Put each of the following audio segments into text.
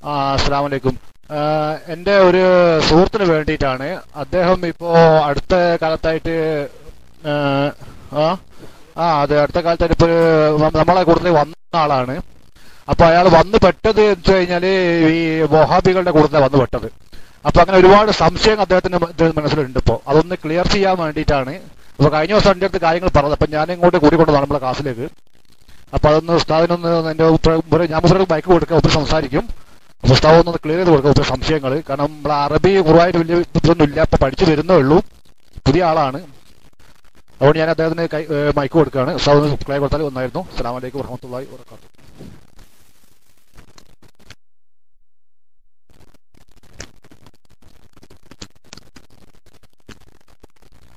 അസ്സലാമു അലൈക്കും. എൻ്റെ ഒരു സുഹൃത്തിന് വേണ്ടിയിട്ടാണ്. അദ്ദേഹം ഇപ്പോൾ അടുത്ത കാലത്തായിട്ട് ആ, ആ അതെ, അടുത്ത കാലത്തായിട്ട് ഇപ്പോൾ നമ്മളെ കൂട്ടത്തിൽ വന്ന ആളാണ്. അപ്പോൾ അയാൾ വന്ന് പെട്ടത് എന്ന് വെച്ച് കഴിഞ്ഞാൽ ഈ വഹാബികളുടെ കൂട്ടത്തിലാണ് വന്ന് പെട്ടത്. അപ്പോൾ അങ്ങനെ ഒരുപാട് സംശയങ്ങൾ അദ്ദേഹത്തിന്റെ മനസ്സിലുണ്ട്. ഇപ്പോൾ അതൊന്ന് ക്ലിയർ ചെയ്യാൻ വേണ്ടിയിട്ടാണ്. അപ്പോൾ കഴിഞ്ഞ ദിവസം എൻ്റെ അടുത്ത് കാര്യങ്ങൾ പറഞ്ഞത്, അപ്പം ഞാൻ ഇങ്ങോട്ട് കൂടിക്കൊണ്ടതാണ് നമ്മളെ ക്ലാസ്സിലേക്ക്. അപ്പോൾ അതൊന്ന് ഉസ്താദിനൊന്ന് എൻ്റെ ഞാൻ മുസ്ലിം ബൈക്ക് കൊടുക്കുക, ഒപ്പം സംസാരിക്കും. പുസ്തകം ഒന്ന് ക്ലിയർ ചെയ്ത് കൊടുക്കുക സംശയങ്ങൾ. കാരണം നമ്മൾ അറബി കുറവായിട്ട് വലിയ ഇതൊന്നും ഇല്ല, ഇപ്പൊ പഠിച്ചു വരുന്നേ ഉള്ളൂ, പുതിയ ആളാണ്. അതുകൊണ്ട് ഞാൻ അദ്ദേഹത്തിന് മൈക്ക് കൊടുക്കുകയാണ്. ഉസ്താദ് ക്ലിയർ കൊടുത്താൽ ഒന്നായിരുന്നു. അസ്സലാമു അലൈക്കും വറഹ്മത്തുള്ളാഹി വബറകാതുഹു.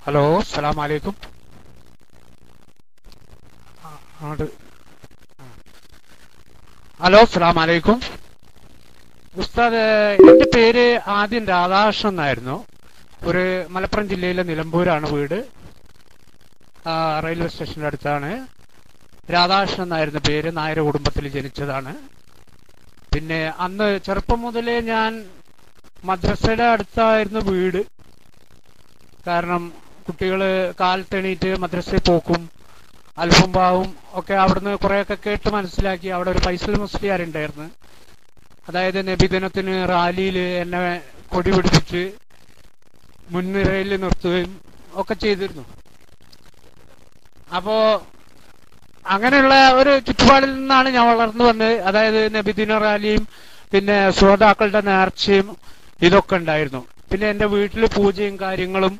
ഹലോ, അസ്സലാമു അലൈക്കും. ഹലോ, അസ്സലാമു അലൈക്കും. ഉസ്താദ്, എന്റെ പേര് ആദ്യം രാധാകൃഷ്ണൻ എന്നായിരുന്നു. ഒരു മലപ്പുറം ജില്ലയിലെ നിലമ്പൂരാണ് വീട്. റെയിൽവേ സ്റ്റേഷന്റെ അടുത്താണ്. രാധാകൃഷ്ണൻ എന്നായിരുന്നു പേര്. നായർ കുടുംബത്തിൽ ജനിച്ചതാണ്. പിന്നെ അന്ന് ചെറുപ്പം മുതലേ ഞാൻ മദ്രസയുടെ അടുത്തായിരുന്നു വീട്. കാരണം കുട്ടികള് കാലത്തെണീറ്റ് മദ്രസയിൽ പോക്കും അൽഫുംബാവും ഒക്കെ അവിടുന്ന് കുറെയൊക്കെ കേട്ട് മനസ്സിലാക്കി. അവിടെ ഒരു ഫൈസൽ മുസ്ലിയാരുണ്ടായിരുന്നു. അതായത് നബിദിനത്തിന് റാലിയിൽ എന്നെ കൊടി പിടിപ്പിച്ച് മുൻനിരയിൽ നിർത്തുകയും ഒക്കെ ചെയ്തിരുന്നു. അപ്പോ അങ്ങനെയുള്ള ഒരു ചുറ്റുപാടിൽ നിന്നാണ് ഞാൻ വളർന്നു വന്നത്. അതായത് നബിദിന റാലിയും പിന്നെ ശ്രോതാക്കളുടെ നേർച്ചയും ഇതൊക്കെ ഉണ്ടായിരുന്നു. പിന്നെ എന്റെ വീട്ടിൽ പൂജയും കാര്യങ്ങളും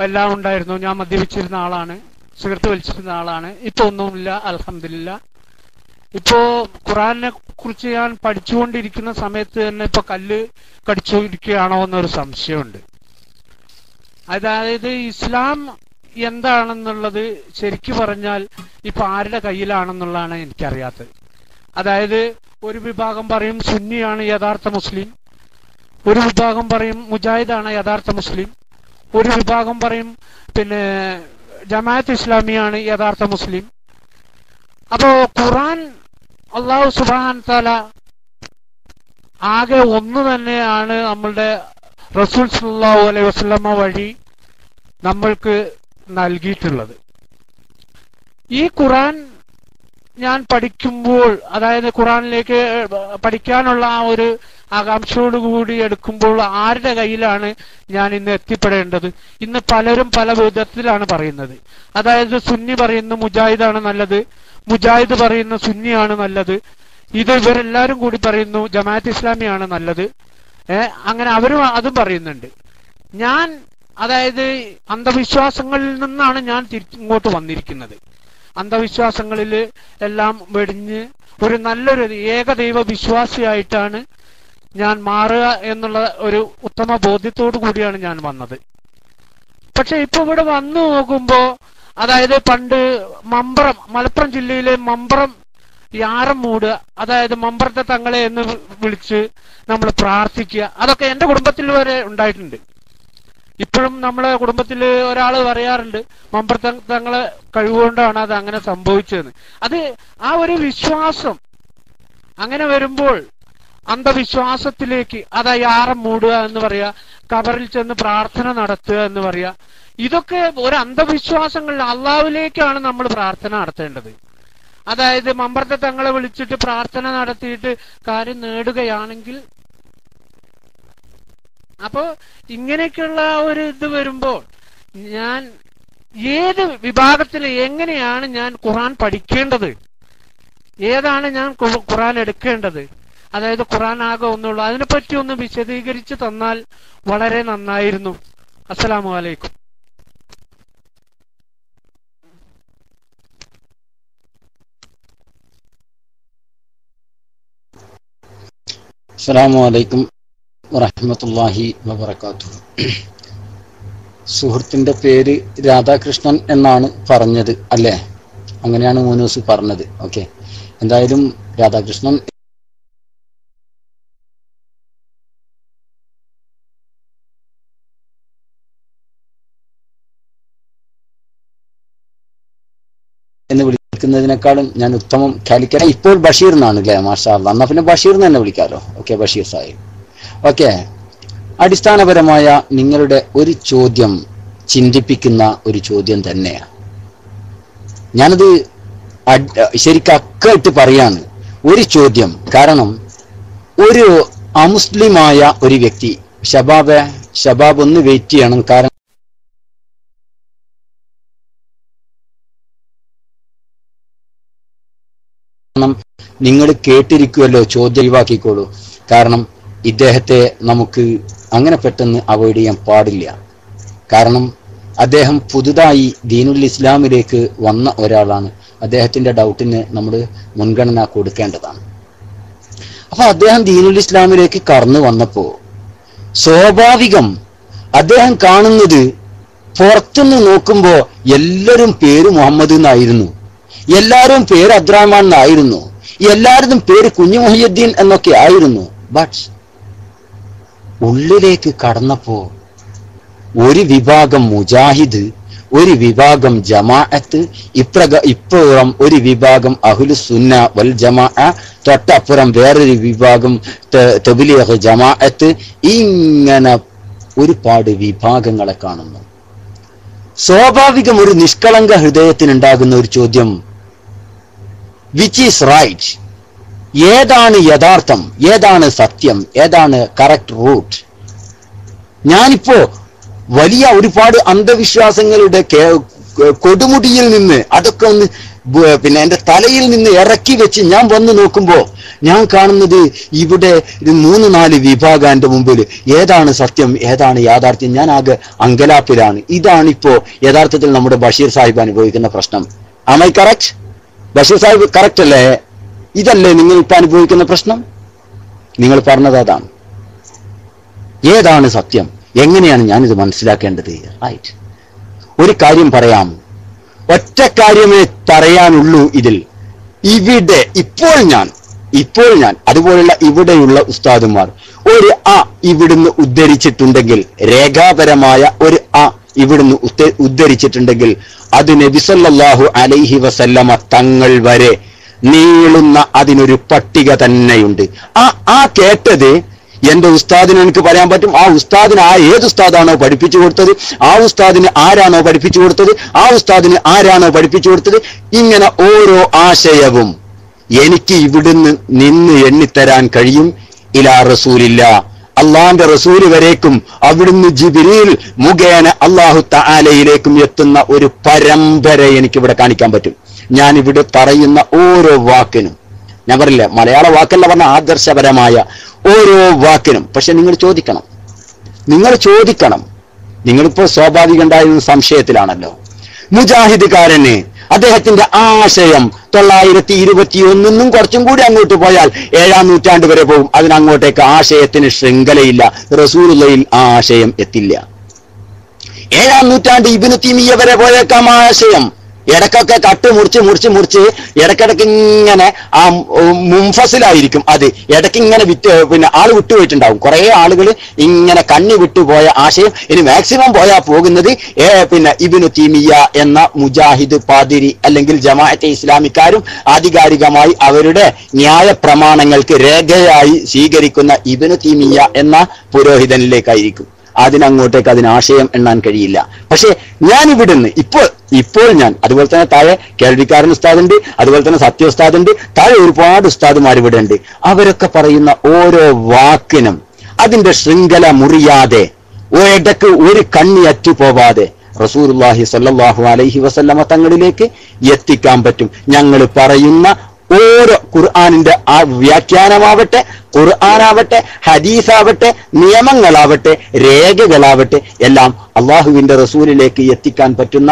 എല്ലാം ഉണ്ടായിരുന്നു. ഞാൻ മദ്യപിച്ചിരുന്ന ആളാണ്, സിഗരറ്റ് വലിച്ചിരുന്ന ആളാണ്. ഇപ്പൊ ഒന്നുമില്ല, അൽഹംദുലില്ലാ. ഇപ്പോ ഖുറാനെ കുറിച്ച് ഞാൻ പഠിച്ചുകൊണ്ടിരിക്കുന്ന സമയത്ത് തന്നെ ഇപ്പൊ കല്ല് കടിച്ചുകൊണ്ടിരിക്കുകയാണോ എന്നൊരു സംശയമുണ്ട്. അതായത് ഇസ്ലാം എന്താണെന്നുള്ളത് ശരിക്കു പറഞ്ഞാൽ ഇപ്പൊ ആരുടെ കയ്യിലാണെന്നുള്ളതാണ് എനിക്കറിയാത്തത്. അതായത് ഒരു വിഭാഗം പറയും സുന്നിയാണ് യഥാർത്ഥ മുസ്ലിം, ഒരു വിഭാഗം പറയും മുജാഹിദാണ് യഥാർത്ഥ മുസ്ലിം, ഒരു വിഭാഗം പറയും പിന്നെ ജമാഅത്ത് ഇസ്ലാമിയാണ് യഥാർത്ഥ മുസ്ലിം. അപ്പോ ഖുറാൻ അല്ലാഹു സുബ്ഹാനഹു തആല ആകെ ഒന്ന് തന്നെയാണ് നമ്മളുടെ റസൂൽ സല്ലല്ലാഹു അലൈഹി വസല്ലമ വഴി നമ്മൾക്ക് നൽകിയിട്ടുള്ളത്. ഈ ഖുറാൻ ഞാൻ പഠിക്കുമ്പോൾ, അതായത് ഖുറാനിലേക്ക് പഠിക്കാനുള്ള ആ ഒരു ആകാംക്ഷയോടുകൂടി എടുക്കുമ്പോൾ ആരുടെ കയ്യിലാണ് ഞാൻ ഇന്ന് എത്തിപ്പെടേണ്ടത്? ഇന്ന് പലരും പല വിധത്തിലാണ് പറയുന്നത്. അതായത് സുന്നി പറയുന്നു മുജാഹിദാണ് നല്ലത്, മുജാഹിദ് പറയുന്ന സുന്നിയാണ് നല്ലത്, ഇത് ഇവരെല്ലാരും കൂടി പറയുന്നു ജമാഅത്ത് ഇസ്ലാമിയാണ് നല്ലത്. അങ്ങനെ അവരും അതും പറയുന്നുണ്ട്. ഞാൻ അതായത് അന്ധവിശ്വാസങ്ങളിൽ നിന്നാണ് ഞാൻ ഇങ്ങോട്ട് വന്നിരിക്കുന്നത്. അന്ധവിശ്വാസങ്ങളിൽ എല്ലാം വെടിഞ്ഞ് ഒരു നല്ലൊരു ഏകദൈവ വിശ്വാസിയായിട്ടാണ് ഞാൻ മാറുക എന്നുള്ള ഒരു ഉത്തമ ബോധ്യത്തോടു കൂടിയാണ് ഞാൻ വന്നത്. പക്ഷെ ഇപ്പൊ ഇവിടെ വന്നു നോക്കുമ്പോ, അതായത് പണ്ട് മമ്പറം, മലപ്പുറം ജില്ലയിലെ മമ്പറം യാറം മൂടുക, അതായത് മമ്പറത്തെ തങ്ങളെ എന്ന് വിളിച്ച് നമ്മൾ പ്രാർത്ഥിക്കുക, അതൊക്കെ എന്റെ കുടുംബത്തിൽ വരെ ഉണ്ടായിട്ടുണ്ട്. ഇപ്പോഴും നമ്മളെ കുടുംബത്തിൽ ഒരാൾ പറയാറുണ്ട് മമ്പറത്തെ തങ്ങളെ കഴിവുകൊണ്ടാണ് അത് അങ്ങനെ സംഭവിച്ചതെന്ന്. അത് ആ ഒരു വിശ്വാസം. അങ്ങനെ വരുമ്പോൾ അന്ധവിശ്വാസത്തിലേക്ക്, അതായത് യാറം മൂടുക എന്ന് പറയാ, കബറിൽ ചെന്ന് പ്രാർത്ഥന നടത്തുക എന്ന് പറയാ, ഇതൊക്കെ ഒരു അന്ധവിശ്വാസങ്ങളിൽ അള്ളാഹുവിലേക്കാണ് നമ്മൾ പ്രാർത്ഥന നടത്തേണ്ടത്. അതായത് മമ്പറത്തെ തങ്ങളെ വിളിച്ചിട്ട് പ്രാർത്ഥന നടത്തിയിട്ട് കാര്യം നേടുകയാണെങ്കിൽ, അപ്പോ ഇങ്ങനെയൊക്കെയുള്ള ഒരു ഇത് വരുമ്പോൾ ഞാൻ ഏത് വിഭാഗത്തിൽ എങ്ങനെയാണ് ഞാൻ ഖുർആൻ പഠിക്കേണ്ടത്, ഏതാണ് ഞാൻ ഖുർആൻ എടുക്കേണ്ടത്, അതായത് ഖുർആൻ ആകെ ഒന്നുള്ളൂ, അതിനെപ്പറ്റി ഒന്ന് വിശദീകരിച്ച് തന്നാൽ വളരെ നന്നായിരുന്നു. അസ്സലാമു അലൈക്കും. അസ്സലാമു അലൈക്കും വറഹ്മത്തുള്ളാഹി വബറകാതുഹു. സുഹൃത്തിന്റെ പേര് രാധാകൃഷ്ണൻ എന്നാണ് പറഞ്ഞത് അല്ലേ? അങ്ങനെയാണ് മൂനൂസ് പറഞ്ഞത്. ഓക്കെ, എന്തായാലും രാധാകൃഷ്ണൻ എന്ന് വിളിക്കുന്നത് ക്കുന്നതിനേക്കാളും ഞാൻ ഉത്തമം കാലിക്കറ്റ് ഇപ്പോൾ ബഷീർ എന്നാണ് അല്ലേ? മാഷാ അല്ലാഹ്. എന്നാ പിന്നെ ബഷീർ എന്ന് തന്നെ വിളിക്കാമല്ലോ. ഓക്കെ, ബഷീർ സാഹിബ്. ഓക്കെ, അടിസ്ഥാനപരമായ നിങ്ങളുടെ ഒരു ചോദ്യം ചിന്തിപ്പിക്കുന്ന ഒരു ചോദ്യം തന്നെയാണ്. ഞാനത് ശരിക്കും അക്കായിട്ട് പറയാണ്. ഒരു ചോദ്യം, കാരണം ഒരു അമുസ്ലിമായ ഒരു വ്യക്തി, ഷബാബ് ഒന്ന് വെയിറ്റ് ചെയ്യണം, കാരണം നിങ്ങൾ കേട്ടിരിക്കുമല്ലോ, ചോദ്യം ഒഴിവാക്കിക്കോളൂ. കാരണം ഇദ്ദേഹത്തെ നമുക്ക് അങ്ങനെ പെട്ടെന്ന് അവോയ്ഡ് ചെയ്യാൻ പാടില്ല. കാരണം അദ്ദേഹം പുതുതായി ദീനുൽ ഇസ്ലാമിലേക്ക് വന്ന ഒരാളാണ്. അദ്ദേഹത്തിന്റെ ഡൗട്ടിന് നമ്മൾ മുൻഗണന കൊടുക്കേണ്ടതാണ്. അപ്പൊ അദ്ദേഹം ദീനുൽ ഇസ്ലാമിലേക്ക് കടന്നു വന്നപ്പോ സ്വാഭാവികം അദ്ദേഹം കാണുന്നത്, പുറത്തുനിന്ന് നോക്കുമ്പോ എല്ലാവരും പേര് മുഹമ്മദ് എന്നായിരുന്നു, എല്ലാവരും പേര് അബ്ദുറഹ്മാൻ എന്നായിരുന്നു, എല്ലാവരും പേര് കുഞ്ഞു മുഹിയുദ്ദീൻ എന്നൊക്കെ ആയിരുന്നു. ബട്ട് ഉള്ളിലേക്ക് കടന്നപ്പോ ഒരു വിഭാഗം മുജാഹിദ്, ഒരു വിഭാഗം ജമാഅത്ത്, ഇപ്പുറം ഒരു വിഭാഗം അഹ്ലുസ് സുന്ന വൽ ജമാഅ, തൊട്ടപ്പുറം വേറൊരു വിഭാഗം തബ്ലീഗ് ജമാഅത്ത്, ഇങ്ങനെ ഒരുപാട് വിഭാഗങ്ങളെ കാണുന്നു. സ്വാഭാവികം ഒരു നിഷ്കളങ്ക ഹൃദയത്തിനുണ്ടാകുന്ന ഒരു ചോദ്യം, വിച്ച് ഈസ് റൈറ്റ്? ഏതാണ് യഥാർത്ഥം? ഏതാണ് സത്യം? ഏതാണ് കറക്റ്റ് റൂട്ട്? ഞാനിപ്പോ വലിയ ഒരുപാട് അന്ധവിശ്വാസങ്ങളുടെ കൊടുമുടിയിൽ നിന്ന് അതൊക്കെ ഒന്ന് പിന്നെ എന്റെ തലയിൽ നിന്ന് ഇറക്കി വെച്ച് ഞാൻ വന്ന് നോക്കുമ്പോ ഞാൻ കാണുന്നത് ഇവിടെ 3-4 വിഭാഗം എന്റെ മുമ്പിൽ. ഏതാണ് സത്യം, ഏതാണ് യാഥാർത്ഥ്യം? ഞാൻ ആകെ അങ്കലാപ്പിലാണ്. ഇതാണിപ്പോ യഥാർത്ഥത്തിൽ നമ്മുടെ ബഷീർ സാഹിബ് അനുഭവിക്കുന്ന പ്രശ്നം. Am I correct? Basheer Sahib correct അല്ലേ? ഇതല്ലേ നിങ്ങൾ ഇപ്പൊ അനുഭവിക്കുന്ന പ്രശ്നം? നിങ്ങൾ പറഞ്ഞത് അതാണ്. ഏതാണ് സത്യം? എങ്ങനെയാണ് ഞാനിത് മനസ്സിലാക്കേണ്ടത്? റൈറ്റ്. ഒരു കാര്യം പറയാം, ഒറ്റ കാര്യമേ പറയാനുള്ളൂ ഇതിൽ. ഇപ്പോൾ ഞാൻ അതുപോലുള്ള ഇവിടെയുള്ള ഉസ്താദുമാർ ഒരു ഇവിടുന്ന് ഉദ്ധരിച്ചിട്ടുണ്ടെങ്കിൽ, രേഖാപരമായ ഒരു ഇവിടുന്ന് ഉദ്ധരിച്ചിട്ടുണ്ടെങ്കിൽ, അത് നബി സല്ലല്ലാഹു അലൈഹി വസല്ലമ തങ്ങൾ വരെ നീളുന്ന അതിനൊരു പട്ടിക തന്നെയുണ്ട്. കേട്ടത് എന്റെ ഉസ്താദിന് എനിക്ക് പറയാൻ പറ്റും. ആ ഉസ്താദിന് ഏത് ഉസ്താദാണോ പഠിപ്പിച്ചു കൊടുത്തത്, ആ ഉസ്താദിന് ആരാണോ പഠിപ്പിച്ചു കൊടുത്തത്, ആ ഉസ്താദിന് ആരാണോ പഠിപ്പിച്ചു കൊടുത്തത്, ഇങ്ങനെ ഓരോ ആശയവും എനിക്ക് ഇവിടുന്ന് നിന്ന് എണ്ണിത്തരാൻ കഴിയും. ഇലാ റസൂലില്ല, അള്ളാന്റെ റസൂല് വരേക്കും, അവിടുന്ന് ജിബ്രീൽ മുഖേന അള്ളാഹു തആലയിലേക്കും എത്തുന്ന ഒരു പരമ്പര എനിക്കിവിടെ കാണിക്കാൻ പറ്റും. ഞാനിവിടെ പറയുന്ന ഓരോ വാക്കിനും, ഞാൻ പറയില്ല മലയാള വാക്കല്ല പറഞ്ഞ ആദർശപരമായ ഓരോ വാക്കിനും. പക്ഷെ നിങ്ങൾ ചോദിക്കണം. നിങ്ങളിപ്പോ സ്വാഭാവികം ഉണ്ടായിരുന്ന സംശയത്തിലാണല്ലോ. മുജാഹിദുകാരന് അദ്ദേഹത്തിന്റെ ആശയം 921 കുറച്ചും കൂടി അങ്ങോട്ട് പോയാൽ 7-ാം നൂറ്റാണ്ട് വരെ പോകും. അതിനങ്ങോട്ടേക്ക് ആശയത്തിന് ശൃംഖലയില്ല. റസൂലുള്ളയിൽ ആ ആശയം എത്തില്ല. 7-ാം നൂറ്റാണ്ട് ഇബ്നു തൈമിയ്യ വരെ പോയേക്കാം ആ ആശയം. ഇടക്കൊക്കെ കട്ട് മുറിച്ച് ഇടക്കിടക്ക് ഇങ്ങനെ ആ മുംഫസിലായിരിക്കും. അത് ഇടയ്ക്ക് ഇങ്ങനെ പിന്നെ ആള് വിട്ടുപോയിട്ടുണ്ടാവും. കുറെ ആളുകൾ ഇങ്ങനെ കണ്ണി വിട്ടുപോയ ആശയം ഇനി മാക്സിമം പോയാൽ പോകുന്നത് പിന്നെ ഇബ്നു തൈമിയ്യ എന്ന മുജാഹിദ് പാതിരി അല്ലെങ്കിൽ ജമാഅത്തെ ഇസ്ലാമിക്കാരും ആധികാരികമായി അവരുടെ ന്യായ പ്രമാണങ്ങൾക്ക് രേഖയായി സ്വീകരിക്കുന്ന ഇബ്നു തൈമിയ്യ എന്ന പുരോഹിതനിലേക്കായിരിക്കും. അതിനങ്ങോട്ടേക്ക് അതിന് ആശയം എണ്ണാൻ കഴിയില്ല. പക്ഷെ ഞാൻ ഇവിടുന്ന് ഇപ്പോൾ ഞാൻ അതുപോലെ തന്നെ താഴെ കേൾവിക്കാരൻ ഉസ്താദുണ്ട്, അതുപോലെ തന്നെ സത്യ ഉസ്താദുണ്ട്, താഴെ ഒരുപാട് ഉസ്താദുമാർ ഇവിടെ ഉണ്ട്. അവരൊക്കെ പറയുന്ന ഓരോ വാക്കിനും അതിന്റെ ശൃംഖല മുറിയാതെ, ഇടയ്ക്ക് ഒരു കണ്ണി അറ്റുപോവാതെ റസൂലുള്ളാഹി സ്വല്ലല്ലാഹു അലൈഹി വസല്ലമ തങ്ങളിലേക്ക് എത്തിക്കാൻ പറ്റും. ഞങ്ങൾ പറയുന്ന ഓരോ ഖുർആനിന്റെ ആ വ്യാഖ്യാനമാവട്ടെ, ഖുർആനാവട്ടെ, ഹദീസാവട്ടെ, നിയമങ്ങളാവട്ടെ, രേഖകളാവട്ടെ, എല്ലാം അള്ളാഹുവിന്റെ റസൂലിലേക്ക് എത്തിക്കാൻ പറ്റുന്ന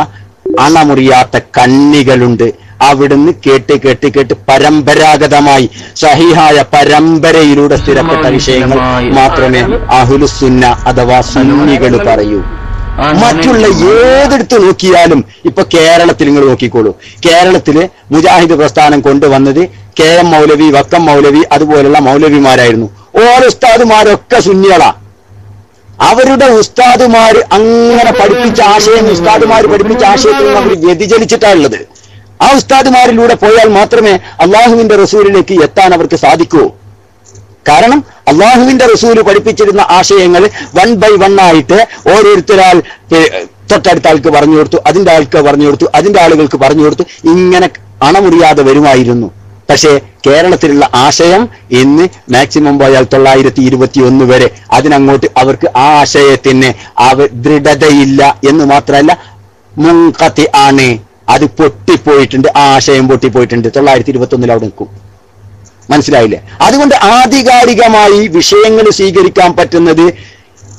അണമുറിയാത്ത കണ്ണികളുണ്ട്. അവിടുന്ന് കേട്ട് പരമ്പരാഗതമായി സഹിഹായ പരമ്പരയിലൂടെ സ്ഥിരപ്പെട്ട വിഷയങ്ങൾ മാത്രമേ അഹ്ലുസ് സുന്ന അഥവാ സുന്നികൾ പറയൂ. മറ്റുള്ള ഏതെടുത്ത് നോക്കിയാലും, ഇപ്പൊ കേരളത്തിൽ നിങ്ങൾ നോക്കിക്കോളൂ, കേരളത്തില് മുജാഹിദ് പ്രസ്ഥാനം കൊണ്ടുവന്നത് KM മൗലവി, വക്കം മൗലവി, അതുപോലുള്ള മൗലവിമാരായിരുന്നു. ഓരോ ഉസ്താദുമാരൊക്കെ സുന്നികളാ. അവരുടെ ഉസ്താദുമാര് അങ്ങനെ പഠിപ്പിച്ച ആശയം, ഉസ്താദുമാര് പഠിപ്പിച്ച ആശയത്തിൽ നിന്ന് അവർ വ്യതിചലിച്ചിട്ടാണുള്ളത്. ആ ഉസ്താദുമാരിലൂടെ പോയാൽ മാത്രമേ അള്ളാഹുവിന്റെ റസൂലിലേക്ക് എത്താൻ അവർക്ക് സാധിക്കൂ. കാരണം അള്ളാഹുവിന്റെ റസൂല് പഠിപ്പിച്ചിരുന്ന ആശയങ്ങൾ 1 by 1 ആയിട്ട് ഓരോരുത്തരാൾ തൊട്ടടുത്ത ആൾക്ക് പറഞ്ഞു കൊടുത്തു, അതിന്റെ ആൾക്ക് പറഞ്ഞു കൊടുത്തു, അതിന്റെ ആളുകൾക്ക് പറഞ്ഞു കൊടുത്തു, ഇങ്ങനെ അണമുറിയാതെ വരുമായിരുന്നു. പക്ഷേ കേരളത്തിലുള്ള ആശയം ഇന്ന് മാക്സിമം പോയാൽ 921 വരെ, അതിനങ്ങോട്ട് അവർക്ക് ആ ആശയത്തിന് ദൃഢതയില്ല എന്ന് മാത്രമല്ല മുൻകത്തി ആണ്, അത് പൊട്ടിപ്പോയിട്ടുണ്ട്. ആ ആശയം പൊട്ടിപ്പോയിട്ടുണ്ട്. 921 അവിടെ നിൽക്കും. മനസ്സിലായില്ലേ? അതുകൊണ്ട് ആധികാരികമായി വിഷയങ്ങൾ സ്വീകരിക്കാൻ പറ്റുന്നത്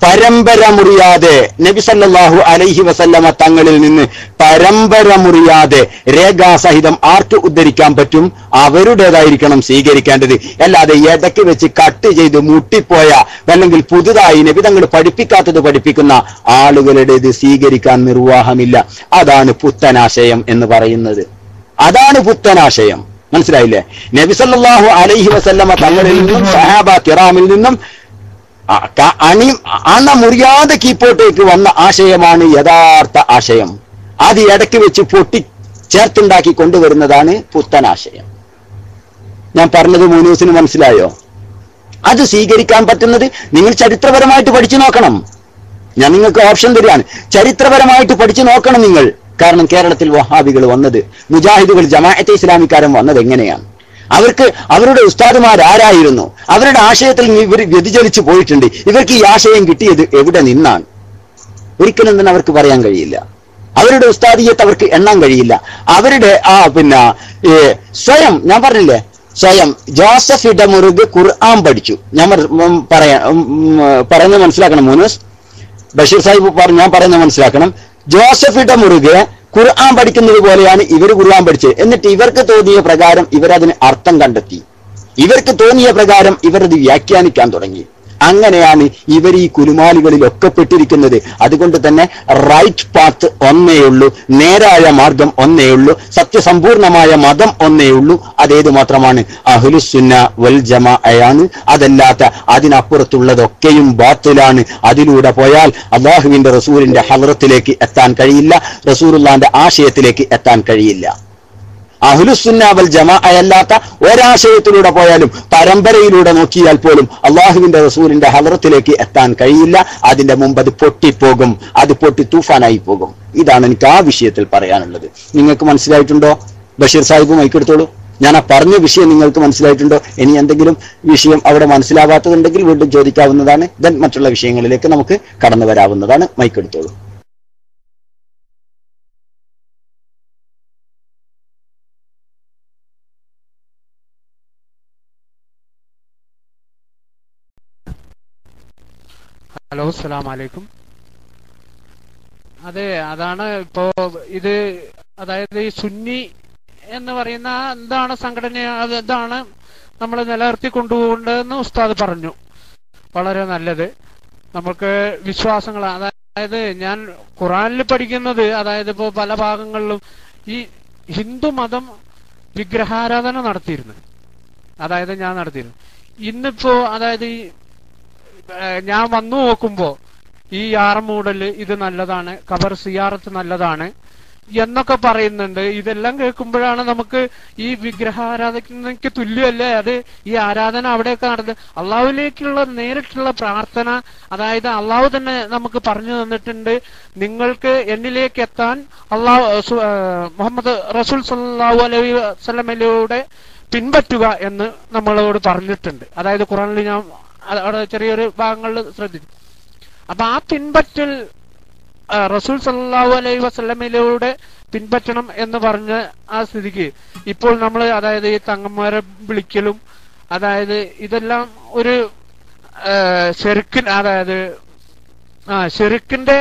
പരമ്പര മുറിയാതെ നബി സല്ലല്ലാഹു അലൈഹി വസല്ലമ തങ്ങളിൽ നിന്ന് പരമ്പര മുറിയാതെ രേഖാസഹിതം ആർക്ക് ഉദ്ധരിക്കാൻ പറ്റും അവരുടേതായിരിക്കണം സ്വീകരിക്കേണ്ടത്. അല്ലാതെ ഇടയ്ക്ക് വെച്ച് കട്ട് ചെയ്ത് മുട്ടിപ്പോയ അല്ലെങ്കിൽ പുതുതായി നബി തങ്ങൾ പഠിപ്പിക്കാത്തത് പഠിപ്പിക്കുന്ന ആളുകളുടേത് സ്വീകരിക്കാൻ നിർവാഹമില്ല. അതാണ് പുത്തനാശയം എന്ന് പറയുന്നത്. അതാണ് പുത്തനാശയം. മനസ്സിലായില്ലേ? നബി സല്ലല്ലാഹു അലൈഹി വസല്ലമ തങ്ങളിൽ നിന്നും സഹാബ കിറാമിൽ നിന്നും അണമുറിയാതെ കീപ്പോട്ടേക്ക് വന്ന ആശയമാണ് യഥാർത്ഥ ആശയം. അത് ഇടയ്ക്ക് വെച്ച് പൊട്ടി ചേർത്തുണ്ടാക്കി കൊണ്ടുവരുന്നതാണ് പുത്തനാശയം. ഞാൻ പറഞ്ഞത് മൂന്നൂസിന് മനസ്സിലായോ? അത് സ്വീകരിക്കാൻ പറ്റുന്നത് നിങ്ങൾ ചരിത്രപരമായിട്ട് പഠിച്ചു നോക്കണം. ഞാൻ നിങ്ങൾക്ക് ഓപ്ഷൻ തരികയാണ്. ചരിത്രപരമായിട്ട് പഠിച്ചു നോക്കണം നിങ്ങൾ. കാരണം കേരളത്തിൽ വഹാബികൾ വന്നത്, മുജാഹിദുകൾ ജമാഅത്തെ ഇസ്ലാമിക്കാരൻ വന്നത് എങ്ങനെയാണ്? അവർക്ക് അവരുടെ ഉസ്താദുമാരാരായിരുന്നു? അവരുടെ ആശയത്തിൽ ഇവർ വ്യതിചലിച്ചു പോയിട്ടുണ്ട്. ഇവർക്ക് ഈ ആശയം കിട്ടിയത് എവിടെ നിന്നാണ്? ഒരിക്കലും തന്നെ അവർക്ക് പറയാൻ കഴിയില്ല. അവരുടെ ഉസ്താദിയത്ത് അവർക്ക് എണ്ണാൻ കഴിയില്ല. അവരുടെ സ്വയം, ഞാൻ പറഞ്ഞില്ലേ, സ്വയം ജോസഫ് ഇടമുറുക് ഖുർആൻ പഠിച്ചു. ഞാൻ പറയുന്നത് മനസ്സിലാക്കണം. മൂനസ് ബഷീർ സാഹിബ് ഞാൻ പറയുന്നത് മനസ്സിലാക്കണം. ജോസഫ് ഇടമുറുക് ഖുർആൻ പഠിക്കുന്നത് പോലെയാണ് ഇവർ ഖുർആൻ പഠിച്ചത്. എന്നിട്ട് ഇവർക്ക് തോന്നിയ പ്രകാരം ഇവരതിന് അർത്ഥം കണ്ടെത്തി. ഇവർക്ക് തോന്നിയ പ്രകാരം ഇവരത് വ്യാഖ്യാനിക്കാൻ തുടങ്ങി. അങ്ങനെയാണ് ഇവർ ഈ കുലുമാലികളിലൊക്കെ പെട്ടിരിക്കുന്നത്. അതുകൊണ്ട് തന്നെ റൈറ്റ് പാത്ത് ഒന്നേയുള്ളൂ, നേരായ മാർഗം ഒന്നേയുള്ളൂ, സത്യസമ്പൂർണമായ മതം ഒന്നേയുള്ളൂ. അതേത് മാത്രമാണ്? അഹ്ലുസുന്ന വൽ ജമാഅയാണ്. അതല്ലാത്ത അതിനപ്പുറത്തുള്ളതൊക്കെയും ബാത്തിലാണ്. അതിലൂടെ പോയാൽ അല്ലാഹുവിന്റെ റസൂലിന്റെ ഹദ്റത്തിലേക്ക് എത്താൻ കഴിയില്ല, റസൂലുള്ളാഹിന്റെ ആശയത്തിലേക്ക് എത്താൻ കഴിയില്ല. അഹ്ലുസുന്ന വൽ ജമാഅ അല്ലാത്ത ഒരാശയത്തിലൂടെ പോയാലും പരമ്പരയിലൂടെ നോക്കിയാൽ പോലും അള്ളാഹുവിന്റെ റസൂലിന്റെ ഹദ്റത്തിലേക്ക് എത്താൻ കഴിയില്ല. അതിന്റെ മുമ്പ് അത് പൊട്ടിപ്പോകും, അത് പൊട്ടി തൂഫാനായി പോകും. ഇതാണ് എനിക്ക് ആ വിഷയത്തിൽ പറയാനുള്ളത്. നിങ്ങൾക്ക് മനസ്സിലായിട്ടുണ്ടോ? ബഷീർ സാഹിബ് മൈക്കെടുത്തോളൂ. ഞാൻ ആ പറഞ്ഞ വിഷയം നിങ്ങൾക്ക് മനസ്സിലായിട്ടുണ്ടോ? ഇനി എന്തെങ്കിലും വിഷയം അവിടെ മനസ്സിലാവാത്തതുണ്ടെങ്കിൽ വീണ്ടും ചോദിക്കാവുന്നതാണ്. ദെൻ മറ്റുള്ള വിഷയങ്ങളിലേക്ക് നമുക്ക് കടന്നു വരാവുന്നതാണ്. മൈക്കെടുത്തോളൂ. ഹലോ, അസ്സലാമു അലൈക്കും. അതെ, അതാണ് ഇപ്പോ ഇത്, അതായത് ഈ സുന്നി എന്ന് പറയുന്ന എന്താണ് സംഘടന, അതാണ് നമ്മൾ നിലനിർത്തി കൊണ്ടുപോകേണ്ടതെന്ന് ഉസ്താദ് പറഞ്ഞു. വളരെ നല്ലത്. നമുക്ക് വിശ്വാസങ്ങൾ, അതായത് ഞാൻ ഖുറാനിൽ പഠിക്കുന്നത്, അതായത് ഇപ്പോ പല ഭാഗങ്ങളിലും ഈ ഹിന്ദു മതം വിഗ്രഹാരാധന നടത്തിയിരുന്നു. അതായത് ഞാൻ നടത്തിയിരുന്നു. ഇന്നിപ്പോ അതായത് ഈ ഞാൻ വന്നു നോക്കുമ്പോ ഈ യാറമൂടല് ഇത് നല്ലതാണ്, ഖബർ സിയാറത്ത് നല്ലതാണ് എന്നൊക്കെ പറയുന്നുണ്ട്. ഇതെല്ലാം കേൾക്കുമ്പോഴാണ് നമുക്ക് ഈ വിഗ്രഹാരാധനയ്ക്ക് തുല്യമല്ലേ അത്? ഈ ആരാധന അവിടെയൊക്കെ നടന്ന് അള്ളാഹുവിലേക്കുള്ള നേരിട്ടുള്ള പ്രാർത്ഥന, അതായത് അള്ളാഹു തന്നെ നമുക്ക് പറഞ്ഞു തന്നിട്ടുണ്ട്, നിങ്ങൾക്ക് എന്നിലേക്ക് എത്താൻ മുഹമ്മദ് റസൂൽ സല്ലല്ലാഹു അലൈഹി വസല്ലമയിലൂടെ പിൻപറ്റുക എന്ന് നമ്മളോട് പറഞ്ഞിട്ടുണ്ട്. അതായത് ഖുറാനിൽ ഞാൻ അവിടെ ചെറിയൊരു ഭാഗങ്ങളിൽ ശ്രദ്ധിച്ചു. അപ്പൊ ആ പിൻപറ്റൽ റസൂൽ സല്ലല്ലാഹു അലൈഹി വസല്ലമയിലൂടെ പിൻപറ്റണം എന്ന് പറഞ്ഞ ആ സ്ഥിതിക്ക് ഇപ്പോൾ നമ്മൾ, അതായത് ഈ തങ്ങന്മാരെ വിളിക്കലും, അതായത് ഇതെല്ലാം ഒരു അതായത് ശിർക്കിന്റെ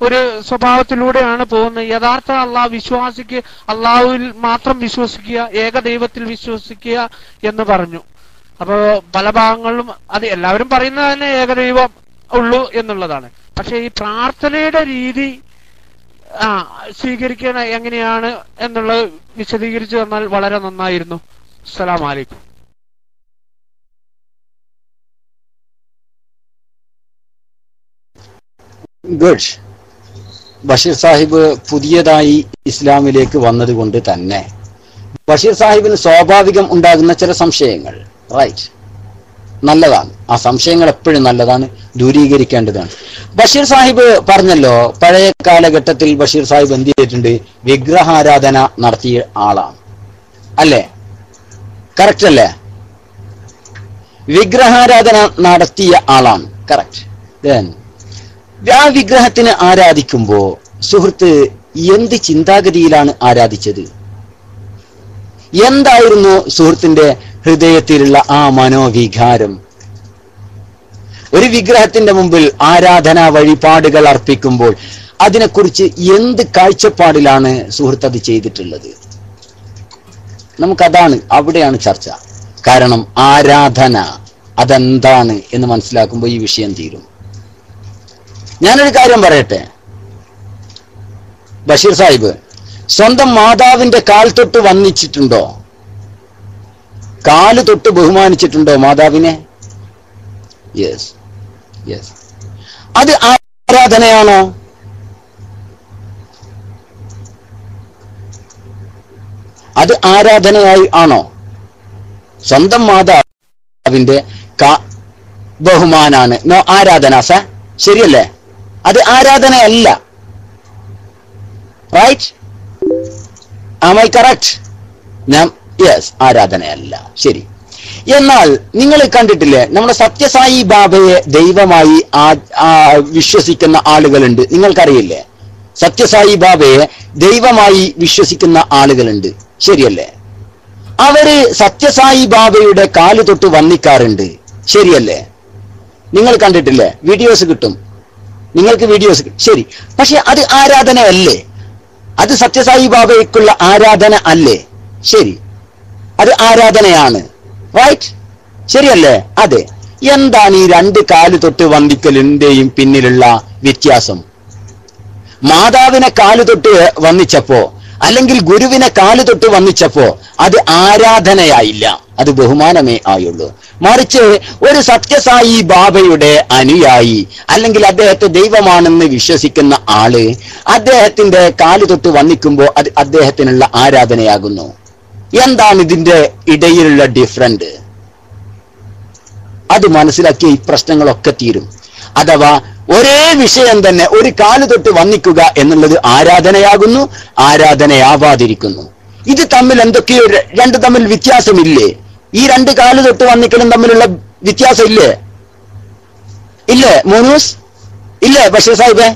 ഒരു സ്വഭാവത്തിലൂടെയാണ് പോകുന്നത്. യഥാർത്ഥ അള്ളാഹ് വിശ്വാസിക്ക് അള്ളാഹുവിൽ മാത്രം വിശ്വസിക്കുക, ഏകദൈവത്തിൽ വിശ്വസിക്കുക എന്ന് പറഞ്ഞു. അപ്പോ പല ഭാഗങ്ങളിലും അത് എല്ലാവരും പറയുന്നത് തന്നെ ഏകദൈവം ഉള്ളൂ എന്നുള്ളതാണ്. പക്ഷെ ഈ പ്രാർത്ഥനയുടെ രീതി സ്വീകരിക്കാൻ എങ്ങനെയാണ് എന്നുള്ളത് വിശദീകരിച്ചു തന്നാൽ വളരെ നന്നായിരുന്നു. അസ്സലാമു അലൈക്കും. ബഷീർ സാഹിബ് പുതിയതായി ഇസ്ലാമിലേക്ക് വന്നതുകൊണ്ട് തന്നെ ബഷീർ സാഹിബിന് സ്വാഭാവികം ഉണ്ടാകുന്ന ചില സംശയങ്ങൾ, റൈറ്റ്, നല്ലതാണ്. ആ സംശയങ്ങൾ എപ്പോഴും നല്ലതാണ്, ദൂരീകരിക്കേണ്ടതാണ്. ബഷീർ സാഹിബ് പറഞ്ഞല്ലോ, പഴയ കാലഘട്ടത്തിൽ ബഷീർ സാഹിബ് എന്ത് ചെയ്തിട്ടുണ്ട്? വിഗ്രഹാരാധന നടത്തിയ ആളാണ്, അല്ലേ? കറക്റ്റ് അല്ലേ? വിഗ്രഹാരാധന നടത്തിയ ആളാണ്, കറക്റ്റ്. ആ വിഗ്രഹത്തിന് ആരാധിക്കുമ്പോ സുഹൃത്ത് എന്ത് ചിന്താഗതിയിലാണ് ആരാധിച്ചത്? എന്തായിരുന്നു സുഹൃത്തിന്റെ ഹൃദയത്തിലുള്ള ആ മനോവികാരം? ഒരു വിഗ്രഹത്തിന്റെ മുമ്പിൽ ആരാധനാ വഴിപാടുകൾ അർപ്പിക്കുമ്പോൾ അതിനെക്കുറിച്ച് എന്ത് കാഴ്ചപ്പാടിലാണ് സുഹൃത്ത് അത് ചെയ്തിട്ടുള്ളത്? നമുക്കതാണ്, അവിടെയാണ് ചർച്ച. കാരണം ആരാധന അതെന്താണ് എന്ന് മനസ്സിലാക്കുമ്പോൾ ഈ വിഷയം തീരും. ഞാനൊരു കാര്യം പറയട്ടെ, ബഷീർ സാഹിബ് സ്വന്തം മാതാവിന്റെ കാൽ തൊട്ട് വന്നിച്ചിട്ടുണ്ടോ? കാല് തൊട്ട് ബഹുമാനിച്ചിട്ടുണ്ടോ മാതാവിനെ? Yes, yes. അത് ആരാധനയാണോ? അത് ആരാധനയായി ആണോ? സ്വന്തം മാതാവിന്റെ ബഹുമാനാണ് നോ ആരാധന, ശരിയല്ലേ? അത് ആരാധനയല്ല, right? Am I correct? Yes, ആരാധനയല്ല, ശരി. എന്നാൽ നിങ്ങൾ കണ്ടിട്ടില്ലേ, നമ്മുടെ സത്യസായി ബാബയെ ദൈവമായി വിശ്വസിക്കുന്ന ആളുകളുണ്ട്, നിങ്ങൾക്കറിയില്ലേ? സത്യസായി ബാബയെ ദൈവമായി വിശ്വസിക്കുന്ന ആളുകളുണ്ട്, ശരിയല്ലേ? അവര് സത്യസായി ബാബയുടെ കാല് തൊട്ട് വന്നിക്കാറുണ്ട്, ശരിയല്ലേ? നിങ്ങൾ കണ്ടിട്ടില്ലേ? വീഡിയോസ് കിട്ടും, നിങ്ങൾക്ക് വീഡിയോസ് കിട്ടും, ശരി. പക്ഷെ അത് ആരാധനയല്ലേ? അത് സത്യസായി ബാബയ്ക്കുള്ള ആരാധന അല്ലേ? ശരി, അത് ആരാധനയാണ്, റൈറ്റ്? ശരിയല്ലേ? അതെ. എന്താണ് ഈ രണ്ട് കാല് തൊട്ട് വന്ദിക്കലിന്റെയും പിന്നിലുള്ള വ്യത്യാസം? മാതാവിനെ കാല് തൊട്ട് വന്നിച്ചപ്പോ അല്ലെങ്കിൽ ഗുരുവിനെ കാല് തൊട്ട് വന്നിച്ചപ്പോ അത് ആരാധനയായില്ല, അത് ബഹുമാനമേ ആയുള്ളൂ. മറിച്ച് ഒരു സത്യസായി ബാബയുടെ അനുയായി അല്ലെങ്കിൽ അദ്ദേഹത്തെ ദൈവമാണെന്ന് വിശ്വസിക്കുന്ന ആള് അദ്ദേഹത്തിന്റെ കാല് തൊട്ട് വന്നിക്കുമ്പോൾ അത് അദ്ദേഹത്തിനുള്ള ആരാധനയാകുന്നു. എന്താണ് ഇതിന്റെ ഇടയിലുള്ള ഡിഫറൻറ്റ്? അത് മനസ്സിലാക്കിയ ഈ പ്രശ്നങ്ങളൊക്കെ തീരും. അഥവാ ഒരേ വിഷയം തന്നെ ഒരു കാല് തൊട്ട് വന്നിക്കുക എന്നുള്ളത് ആരാധനയാകുന്നു, ആരാധനയാവാതിരിക്കുന്നു. ഇത് തമ്മിൽ എന്തൊക്കെയോ രണ്ട് തമ്മിൽ വ്യത്യാസമില്ലേ? ഈ രണ്ട് കാല് തൊട്ട് വന്നിക്കലും തമ്മിലുള്ള വ്യത്യാസം ഇല്ലേ? ഇല്ലേ മോനൂസ്? ഇല്ലേ ബഷീർ സാഹിബേ?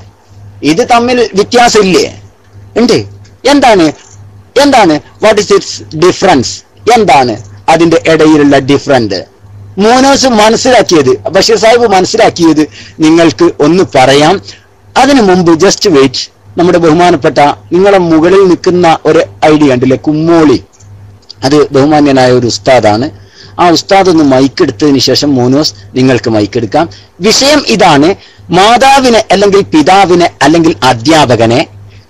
ഇത് തമ്മിൽ വ്യത്യാസം ഇല്ലേ? ഉണ്ട്. എന്താണ് വാട്ട് ഇസ് ഇറ്റ്സ് ഡിഫറൻസ്? എന്താണ് അതിന്റെ ഇടയിലുള്ള ഡിഫറൻറ്റ്? മോനോസ് മനസ്സിലാക്കിയത്, ബഷീർ സാഹിബ് മനസ്സിലാക്കിയത് നിങ്ങൾക്ക് ഒന്ന് പറയാം. അതിനു മുമ്പ് ജസ്റ്റ് വെയിറ്റ്. നമ്മുടെ ബഹുമാനപ്പെട്ട നിങ്ങളെ മുകളിൽ നിൽക്കുന്ന ഒരു ഐഡി കണ്ടില്ലേ, കുമ്മോളി, അത് ബഹുമാന്യനായ ഒരു ഉസ്താദാണ്. ആ ഉസ്താദ് ഒന്ന് മൈക്കെടുത്തതിന് ശേഷം മോനോസ് നിങ്ങൾക്ക് മൈക്കെടുക്കാം. വിഷയം ഇതാണ്: മാതാവിനെ അല്ലെങ്കിൽ പിതാവിനെ അല്ലെങ്കിൽ അധ്യാപകനെ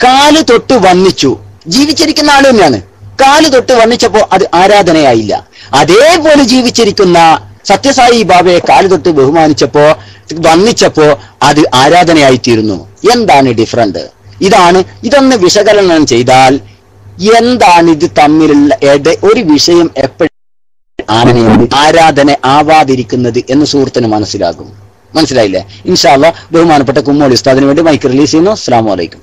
കാല് തൊട്ട് വന്നിച്ചു, ജീവിച്ചിരിക്കുന്ന ആൾ തന്നെയാണ്, കാല് തൊട്ട് വന്നിച്ചപ്പോ അത് ആരാധനയായില്ല. അതേപോലെ ജീവിച്ചിരിക്കുന്ന സത്യസായി ബാബയെ കാല് തൊട്ട് ബഹുമാനിച്ചപ്പോ വന്നിച്ചപ്പോ അത് ആരാധനയായിത്തീരുന്നു. എന്താണ് ഡിഫറൻറ്റ്? ഇതൊന്ന് വിശകലനം ചെയ്താൽ എന്താണ് ഇത് തമ്മിലുള്ള ഒരു വിഷയം എപ്പോഴും ആരാധന ആവാതിരിക്കുന്നത് എന്ന് സുഹൃത്തിന് മനസ്സിലാകും. മനസ്സിലായില്ലേ? ഇൻഷാ അല്ലാഹ് ബഹുമാനപ്പെട്ട കുമ്മോളി ഉസ്താദിന് വേണ്ടി മൈക്ക് റിലീസ് ചെയ്യുന്നു. അസ്സലാമു അലൈക്കും.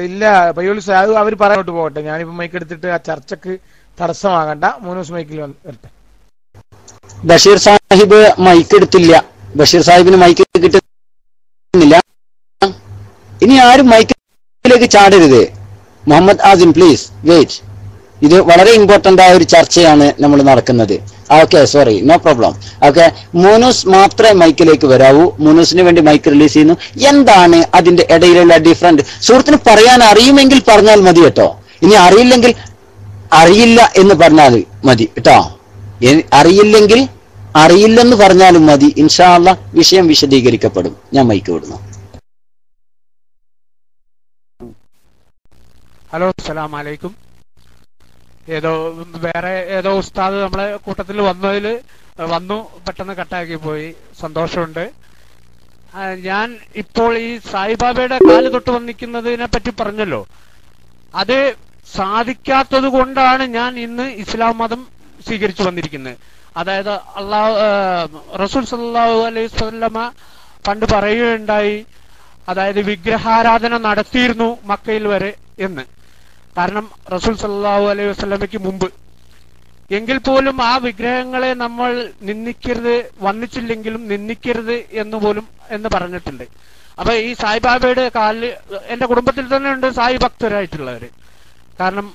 ഇല്ല പയ്യോളി സാഹു അവർ പറഞ്ഞോട്ട് പോകട്ടെ. ഞാനിപ്പോ മൈക്ക് എടുത്തിട്ട് ആ ചർച്ചക്ക് തടസ്സമാകണ്ട. മൂന്നൂസ് മൈക്കിൽ വരട്ടെ. ബഷീർ സാഹിബ് മൈക്ക് എടുത്തില്ല. ബഷീർ സാഹിബിന് മൈക്ക് കിട്ടുന്നില്ല. ഇനി ആരും മൈക്കിലേക്ക് ചാടരുത്. Muhammad Asim please wait. ഇത് വളരെ ഇമ്പോർട്ടന്റ് ആയ ഒരു ചർച്ചയാണ് നമ്മൾ നടക്കുന്നത്. Okay, sorry, no problem. Okay, മൂനൂസ് മാത്രമേ മൈക്കിലേക്ക് വരാവൂ. മൂനൂസിന് വേണ്ടി മൈക്ക് റിലീസ് ചെയ്യുന്നു. എന്താണ് അതിന്റെ ഇടയിലുള്ള ഡിഫറൻറ്റ്? സുഹൃത്തിന് പറയാൻ അറിയുമെങ്കിൽ പറഞ്ഞാൽ മതി കേട്ടോ. ഇനി അറിയില്ലെങ്കിൽ അറിയില്ല എന്ന് പറഞ്ഞാൽ മതി കേട്ടോ. അറിയില്ലെങ്കിൽ അറിയില്ലെന്ന് പറഞ്ഞാലും മതി. ഇൻഷാ അല്ലാഹ് വിഷയം വിശദീകരിക്കപ്പെടും. ഞാൻ മൈക്ക് വിടുന്നു. ഹലോ, അസ്സലാമു അലൈക്കും. വേറെ ഏതോ ഉസ്താദ് നമ്മളെ കൂട്ടത്തിൽ വന്നു പെട്ടെന്ന് കട്ടാക്കി പോയി. സന്തോഷമുണ്ട്. ഞാൻ ഇപ്പോൾ ഈ സായിബാബയുടെ കാല് തൊട്ട് വന്നിക്കുന്നതിനെ പറ്റി പറഞ്ഞല്ലോ, അത് സാധിക്കാത്തത് കൊണ്ടാണ് ഞാൻ ഇന്ന് ഇസ്ലാം മതം സ്വീകരിച്ചു വന്നിരിക്കുന്നത്. അതായത് റസൂൽ സല്ലല്ലാഹു അലൈഹി വസല്ലമ പണ്ട് പറയുകയുണ്ടായി, അതായത് വിഗ്രഹാരാധന നടത്തിയിരുന്നു മക്കയിൽ വരെ എന്ന്. കാരണം റസൂൽ സല്ലല്ലാഹു അലൈഹി വസല്ലമയ്ക്ക് മുമ്പ്. എങ്കിൽ പോലും ആ വിഗ്രഹങ്ങളെ നമ്മൾ നിന്ദിക്കരുത്, വന്നിച്ചില്ലെങ്കിലും നിന്ദിക്കരുത് എന്ന് പറഞ്ഞിട്ടുണ്ട്. അപ്പൊ ഈ സായിബാബയുടെ കാലിൽ എന്റെ കുടുംബത്തിൽ തന്നെ ഉണ്ട് സായി ഭക്തരായിട്ടുള്ളവര്. കാരണം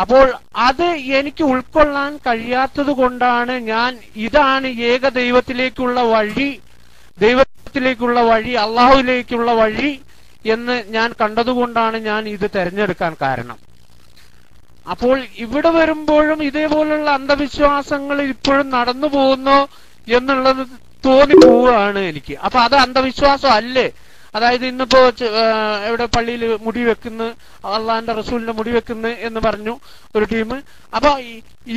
അപ്പോൾ അത് എനിക്ക് ഉൾക്കൊള്ളാൻ കഴിയാത്തത് കൊണ്ടാണ് ഞാൻ ഇതാണ് ഏക ദൈവത്തിലേക്കുള്ള വഴി, അള്ളാഹുവിലേക്കുള്ള വഴി എന്ന് ഞാൻ കണ്ടതുകൊണ്ടാണ് ഞാൻ ഇത് തെരഞ്ഞെടുക്കാൻ കാരണം. അപ്പോൾ ഇവിടെ വരുമ്പോഴും ഇതേപോലുള്ള അന്ധവിശ്വാസങ്ങൾ ഇപ്പോഴും നടന്നു പോകുന്നു എന്നുള്ളത് തോന്നിപ്പോവുകയാണ് എനിക്ക്. അപ്പൊ അത് അന്ധവിശ്വാസം അല്ലേ? അതായത് ഇന്നിപ്പോ എവിടെ പള്ളിയിൽ മുടി വെക്കുന്നു, അള്ളാന്റെ റസൂലിന്റെ മുടി വെക്കുന്നു എന്ന് പറഞ്ഞു ഒരു ടീം. അപ്പൊ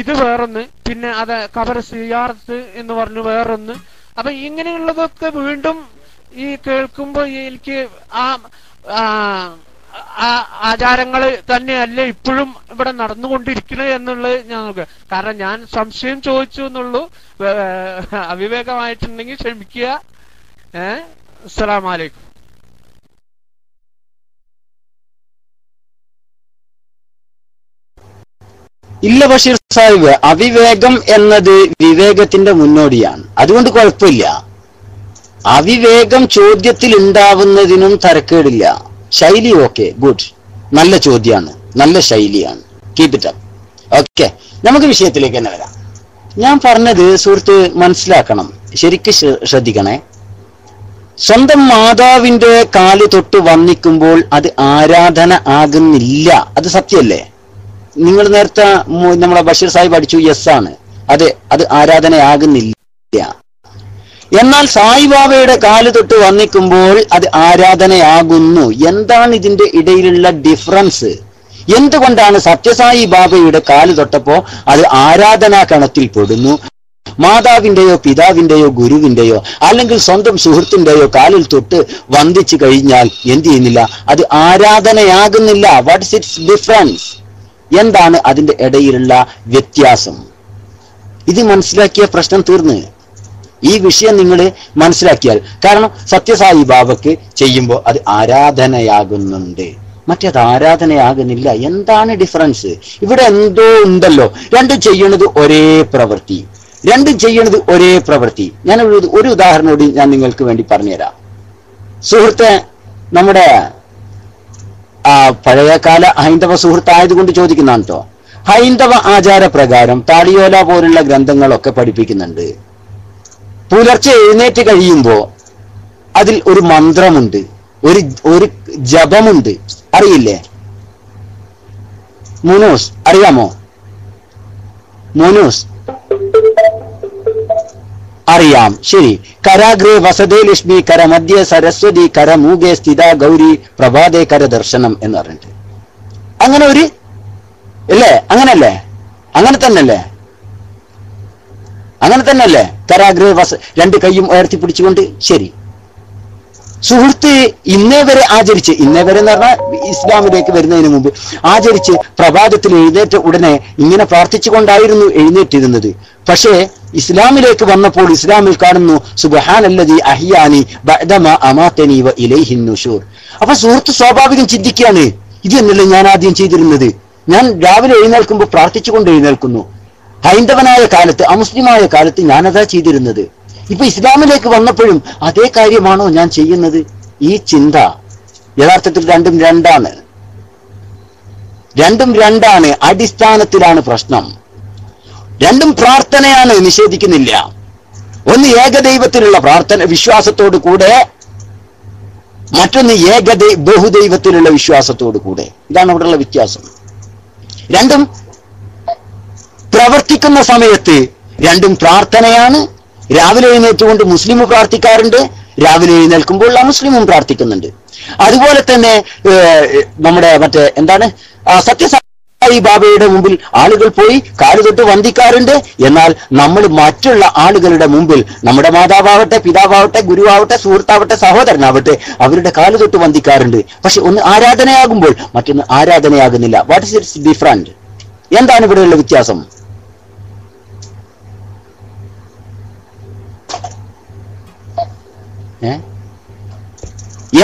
ഇത് വേറൊന്ന്, പിന്നെ അത് ഖബർ സിയാറത്ത് എന്ന് പറഞ്ഞു വേറൊന്ന്. അപ്പൊ ഇങ്ങനെയുള്ളതൊക്കെ വീണ്ടും ഈ കേൾക്കുമ്പോ എനിക്ക് ആചാരങ്ങൾ തന്നെയല്ലേ ഇപ്പോഴും ഇവിടെ നടന്നുകൊണ്ടിരിക്കുന്നത് എന്നുള്ളത് ഞാൻ നോക്കുക. കാരണം ഞാൻ സംശയം ചോദിച്ചു എന്നുള്ളൂ. അവിവേകമായിട്ടുണ്ടെങ്കിൽ ക്ഷമിക്കുക. അസ്സലാമു അലൈക്കും. ഇല്ല ബഷീർ സാഹിബ്, അവിവേകം എന്നത് വിവേകത്തിന്റെ മുന്നോടിയാണ്. അതുകൊണ്ട് കുഴപ്പമില്ല. അവിവേകം ചോദ്യത്തിൽ ഉണ്ടാവുന്നതിനും തരക്കേടില്ല. ശൈലി ഓക്കെ, ഗുഡ്, നല്ല ചോദ്യമാണ്, നല്ല ശൈലിയാണ്, കീപ് ഇറ്റ് അപ്പ്. ഓക്കെ, നമുക്ക് വിഷയത്തിലേക്ക് തന്നെ വരാം. ഞാൻ പറഞ്ഞത് സുഹൃത്ത് മനസ്സിലാക്കണം, ശരിക്കും ശ്രദ്ധിക്കണേ. സ്വന്തം മാതാവിന്റെ കാല് തൊട്ട് വന്നിക്കുമ്പോൾ അത് ആരാധന ആകുന്നില്ല. അത് സത്യമല്ലേ? നിങ്ങൾ നേരത്തെ നമ്മളെ ബഷീർ സാഹിബ് അടിച്ചു, യെസ് ആണ്, അതെ, അത് ആരാധനയാകുന്നില്ല. എന്നാൽ സായിബാബയുടെ കാല് തൊട്ട് വന്നിക്കുമ്പോൾ അത് ആരാധനയാകുന്നു. എന്താണ് ഇതിന്റെ ഇടയിലുള്ള ഡിഫറൻസ്? എന്തുകൊണ്ടാണ് സത്യസായി ബാബയുടെ കാല് തൊട്ടപ്പോ അത് ആരാധനാ കണത്തിൽ പെടുന്നു, മാതാവിന്റെയോ പിതാവിന്റെയോ ഗുരുവിന്റെയോ അല്ലെങ്കിൽ സ്വന്തം സുഹൃത്തിന്റെയോ കാലിൽ തൊട്ട് വന്ദിച്ചു കഴിഞ്ഞാൽ എന്ത് ചെയ്യുന്നില്ല, അത് ആരാധനയാകുന്നില്ല? Watts it's difference? എന്താണ് അതിന്റെ ഇടയിലുള്ള വ്യത്യാസം? ഇത് മനസ്സിലാക്കിയ പ്രശ്നം തീർന്ന്. ഈ വിഷയം നിങ്ങൾ മനസ്സിലാക്കിയാൽ, കാരണം സത്യസായി ബാബയ്ക്ക് ചെയ്യുമ്പോൾ അത് ആരാധനയാകുന്നുണ്ട്, മറ്റേത് ആരാധനയാകുന്നില്ല. എന്താണ് ഡിഫറൻസ്? ഇവിടെ എന്തോ ഉണ്ടല്ലോ. രണ്ടും ചെയ്യണത് ഒരേ പ്രവൃത്തി. ഞാൻ ഒരു ഉദാഹരണം കൂടി ഞാൻ നിങ്ങൾക്ക് വേണ്ടി പറഞ്ഞുതരാം. സുഹൃത്തെ, നമ്മുടെ പഴയകാല ഹൈന്ദവ സുഹൃത്തായതുകൊണ്ട് ചോദിക്കുന്നതാണ് കേട്ടോ. ഹൈന്ദവ ആചാരപ്രകാരം താളിയോല പോലുള്ള ഗ്രന്ഥങ്ങളൊക്കെ പഠിപ്പിക്കുന്നുണ്ട്. പുലർച്ചെ എഴുന്നേറ്റ് കഴിയുമ്പോ അതിൽ ഒരു മന്ത്രമുണ്ട്, ഒരു ജപമുണ്ട്. അറിയില്ലേ? മോനോസ് അറിയാമോ? മോനോസ് അറിയാം, ശരി. കരാഗ്രേ വസതേ ലക്ഷ്മി, കരമധ്യ സരസ്വതി, കരമൂകെ സ്ഥിത ഗൗരി, പ്രഭാതേ കര ദർശനം എന്ന് പറഞ്ഞിട്ട് അങ്ങനെ ഒരു അല്ലേ? അങ്ങനല്ലേ? അങ്ങനെ തന്നെയല്ലേ? കരാഗ്രേ രണ്ട് കൈയും ഉയർത്തിപ്പിടിച്ചുകൊണ്ട്. ശരി സുഹൃത്ത്, ഇന്നേ വരെ എന്ന് പറഞ്ഞാൽ ഇസ്ലാമിലേക്ക് വരുന്നതിന് മുമ്പ് ആചരിച്ച് പ്രഭാതത്തിൽ എഴുന്നേറ്റ ഉടനെ ഇങ്ങനെ പ്രാർത്ഥിച്ചുകൊണ്ടായിരുന്നു എഴുന്നേറ്റിരുന്നത്. പക്ഷേ ഇസ്ലാമിലേക്ക് വന്നപ്പോൾ ഇസ്ലാമിൽ കാണുന്നു സുബ്ഹാനല്ലദീ അഹ്യാനി ബഅദമാ അമാതനി വ ഇലൈഹിൻ നുശൂർ. അപ്പൊ സുഹൃത്ത് സ്വാഭാവികം ചിന്തിക്കുകയാണ്, ഇത് എന്നല്ലേ ഞാൻ ആദ്യം ചെയ്തിരുന്നത്? ഞാൻ രാവിലെ എഴുന്നേൽക്കുമ്പോൾ പ്രാർത്ഥിച്ചുകൊണ്ട് എഴുന്നേൽക്കുന്നു. ഹൈന്ദവനായ കാലത്ത്, അമുസ്ലിമായ കാലത്ത് ഞാനതാ ചെയ്തിരുന്നത്. ഇപ്പൊ ഇസ്ലാമിലേക്ക് വന്നപ്പോഴും അതേ കാര്യമാണോ ഞാൻ ചെയ്യുന്നത്? ഈ ചിന്ത യഥാർത്ഥത്തിൽ രണ്ടും രണ്ടാണ്. അടിസ്ഥാനത്തിലാണ് പ്രശ്നം. രണ്ടും പ്രാർത്ഥനയാണ്, നിഷേധിക്കുന്നില്ല. ഒന്ന് ഏകദൈവത്തിലുള്ള പ്രാർത്ഥന വിശ്വാസത്തോടു കൂടെ, മറ്റൊന്ന് ബഹുദൈവത്തിലുള്ള വിശ്വാസത്തോടു കൂടെ. ഇതാണ് അവിടെയുള്ള വ്യത്യാസം. രണ്ടും പ്രവർത്തിക്കുന്ന സമയത്ത് രണ്ടും പ്രാർത്ഥനയാണ്. രാവിലെ എഴുന്നേറ്റുകൊണ്ട് മുസ്ലിം പ്രാർത്ഥിക്കാറുണ്ട്, രാവിലെ എഴുന്നേൽക്കുമ്പോൾ മുസ്ലിമും പ്രാർത്ഥിക്കുന്നുണ്ട്. അതുപോലെ തന്നെ നമ്മുടെ സത്യസായി സത്യസായി ബാബയുടെ മുമ്പിൽ ആളുകൾ പോയി കാലുതൊട്ട് വന്ദിക്കാറുണ്ട്. എന്നാൽ നമ്മൾ മറ്റുള്ള ആളുകളുടെ മുമ്പിൽ നമ്മുടെ മാതാവാവട്ടെ, പിതാവാവട്ടെ, ഗുരുവാവട്ടെ, സുഹൃത്താവട്ടെ, സഹോദരനാവട്ടെ, അവരുടെ കാലുതൊട്ട് വന്ദിക്കാറുണ്ട്. പക്ഷെ ഒന്ന് ആരാധനയാകുമ്പോൾ മറ്റൊന്ന് ആരാധനയാകുന്നില്ല. What is it's different? എന്താണ് ഇവിടെയുള്ള വ്യത്യാസം?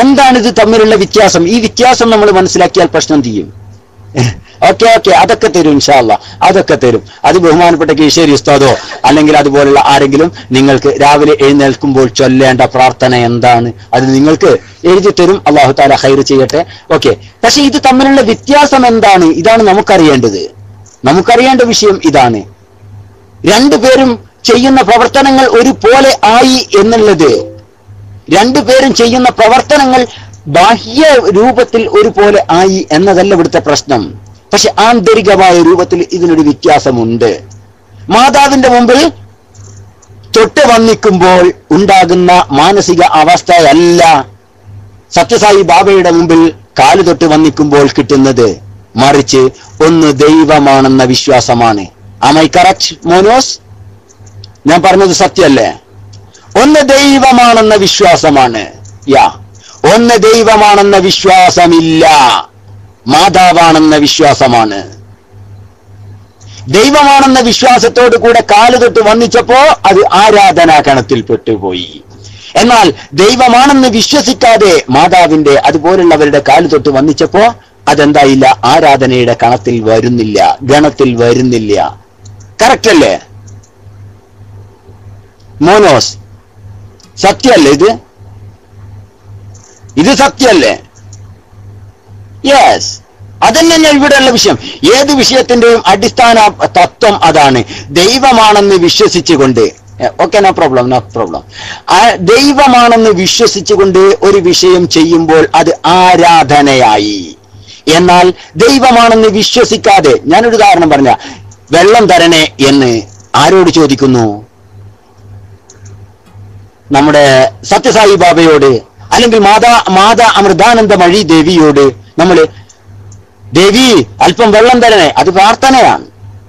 എന്താണിത് തമ്മിലുള്ള വ്യത്യാസം? ഈ വ്യത്യാസം നമ്മൾ മനസ്സിലാക്കിയാൽ പ്രശ്നം തീരും. ഓക്കെ, അതൊക്കെ തരും ഇൻഷാ അല്ലാഹ്, അതൊക്കെ തരും. അത് ബഹുമാനപ്പെട്ട കീശേരി ഉസ്താദോ അല്ലെങ്കിൽ അതുപോലുള്ള ആരെങ്കിലും നിങ്ങൾക്ക് രാവിലെ എഴുന്നേൽക്കുമ്പോൾ ചൊല്ലേണ്ട പ്രാർത്ഥന എന്താണ് അത് നിങ്ങൾക്ക് എഴുതി തരും. അല്ലാഹു തആല ഖൈർ ചെയ്യട്ടെ. ഓക്കെ, പക്ഷെ ഇത് തമ്മിലുള്ള വ്യത്യാസം എന്താണ്? ഇതാണ് നമുക്കറിയേണ്ടത്. നമുക്കറിയേണ്ട വിഷയം ഇതാണ്. രണ്ടുപേരും ചെയ്യുന്ന പ്രവർത്തനങ്ങൾ ഒരുപോലെ ആയി എന്നുള്ളത്, രണ്ടുപേരും ചെയ്യുന്ന പ്രവർത്തനങ്ങൾ ബാഹ്യ രൂപത്തിൽ ഒരുപോലെ ആയി എന്നതല്ല ഇവിടുത്തെ പ്രശ്നം. പക്ഷെ ആന്തരികമായ രൂപത്തിൽ ഇതിനൊരു വ്യത്യാസമുണ്ട്. മാതാവിന്റെ മുമ്പിൽ തൊട്ട് വന്നിക്കുമ്പോൾ ഉണ്ടാകുന്ന മാനസിക അവസ്ഥയല്ല സത്യസായി ബാബയുടെ മുമ്പിൽ കാല് തൊട്ട് വന്നിക്കുമ്പോൾ കിട്ടുന്നത്. മറിച്ച് ഒന്ന് ദൈവമാണെന്ന വിശ്വാസമാണ്. ആം ഐ കറക്റ്റ് മോനോസ്? ഞാൻ പറഞ്ഞത് സത്യമല്ലേ? ഒന്ന് ദൈവമാണെന്ന വിശ്വാസമാണ്. ഒന്ന് ദൈവമാണെന്ന വിശ്വാസമില്ല, മാതാവാണെന്ന വിശ്വാസമാണ്. ദൈവമാണെന്ന വിശ്വാസത്തോടു കൂടെ കാലുതൊട്ട് വന്നിച്ചപ്പോ അത് ആരാധനാ കണത്തിൽ പെട്ടുപോയി. എന്നാൽ ദൈവമാണെന്ന് വിശ്വസിക്കാതെ മാതാവിന്റെ അതുപോലുള്ളവരുടെ കാലുതൊട്ട് വന്നിച്ചപ്പോ അതെന്തായില്ല? ആരാധനയുടെ കണത്തിൽ വരുന്നില്ല, ഗണത്തിൽ വരുന്നില്ല. കറക്റ്റ് അല്ലേ മോനോസ്? സത്യമല്ലേ ഇത്? ഇത് സത്യമല്ലേ? യെസ്, അതന്നെ ഞാൻ ഇവിടെയുള്ള വിഷയം. ഏത് വിഷയത്തിന്റെയും അടിസ്ഥാന തത്വം അതാണ്. ദൈവമാണെന്ന് വിശ്വസിച്ചുകൊണ്ട്, ഓക്കെ, നോ പ്രോബ്ലം. ദൈവമാണെന്ന് വിശ്വസിച്ചുകൊണ്ട് ഒരു വിഷയം ചെയ്യുമ്പോൾ അത് ആരാധനയായി. എന്നാൽ ദൈവമാണെന്ന് വിശ്വസിക്കാതെ, ഞാനൊരു ഉദാഹരണം പറഞ്ഞ, വെള്ളം തരണേ എന്ന് ആരോട് ചോദിക്കുന്നു? നമ്മുടെ സത്യസായി ബാബയോട് അല്ലെങ്കിൽ മാതാ അമൃതാനന്ദമഴി ദേവിയോട് നമ്മൾ ദേവി അല്പം വെള്ളം തരണേ, അത് പ്രാർത്ഥനയാണ്.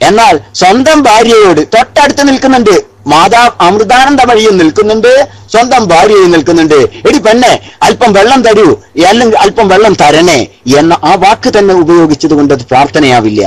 എന്നാൽ സ്വന്തം ഭാര്യയോട് തൊട്ടടുത്ത് നിൽക്കുന്നുണ്ട്, മാതാ അമൃതാനന്ദമഴിയും നിൽക്കുന്നുണ്ട്, സ്വന്തം ഭാര്യയും നിൽക്കുന്നുണ്ട്, എടി പെണ്ണെ അല്പം വെള്ളം തരൂ അല്ലെങ്കിൽ അല്പം വെള്ളം തരണേ എന്ന ആ വാക്ക് തന്നെ ഉപയോഗിച്ചത് കൊണ്ട് അത് പ്രാർത്ഥനയാവില്ല.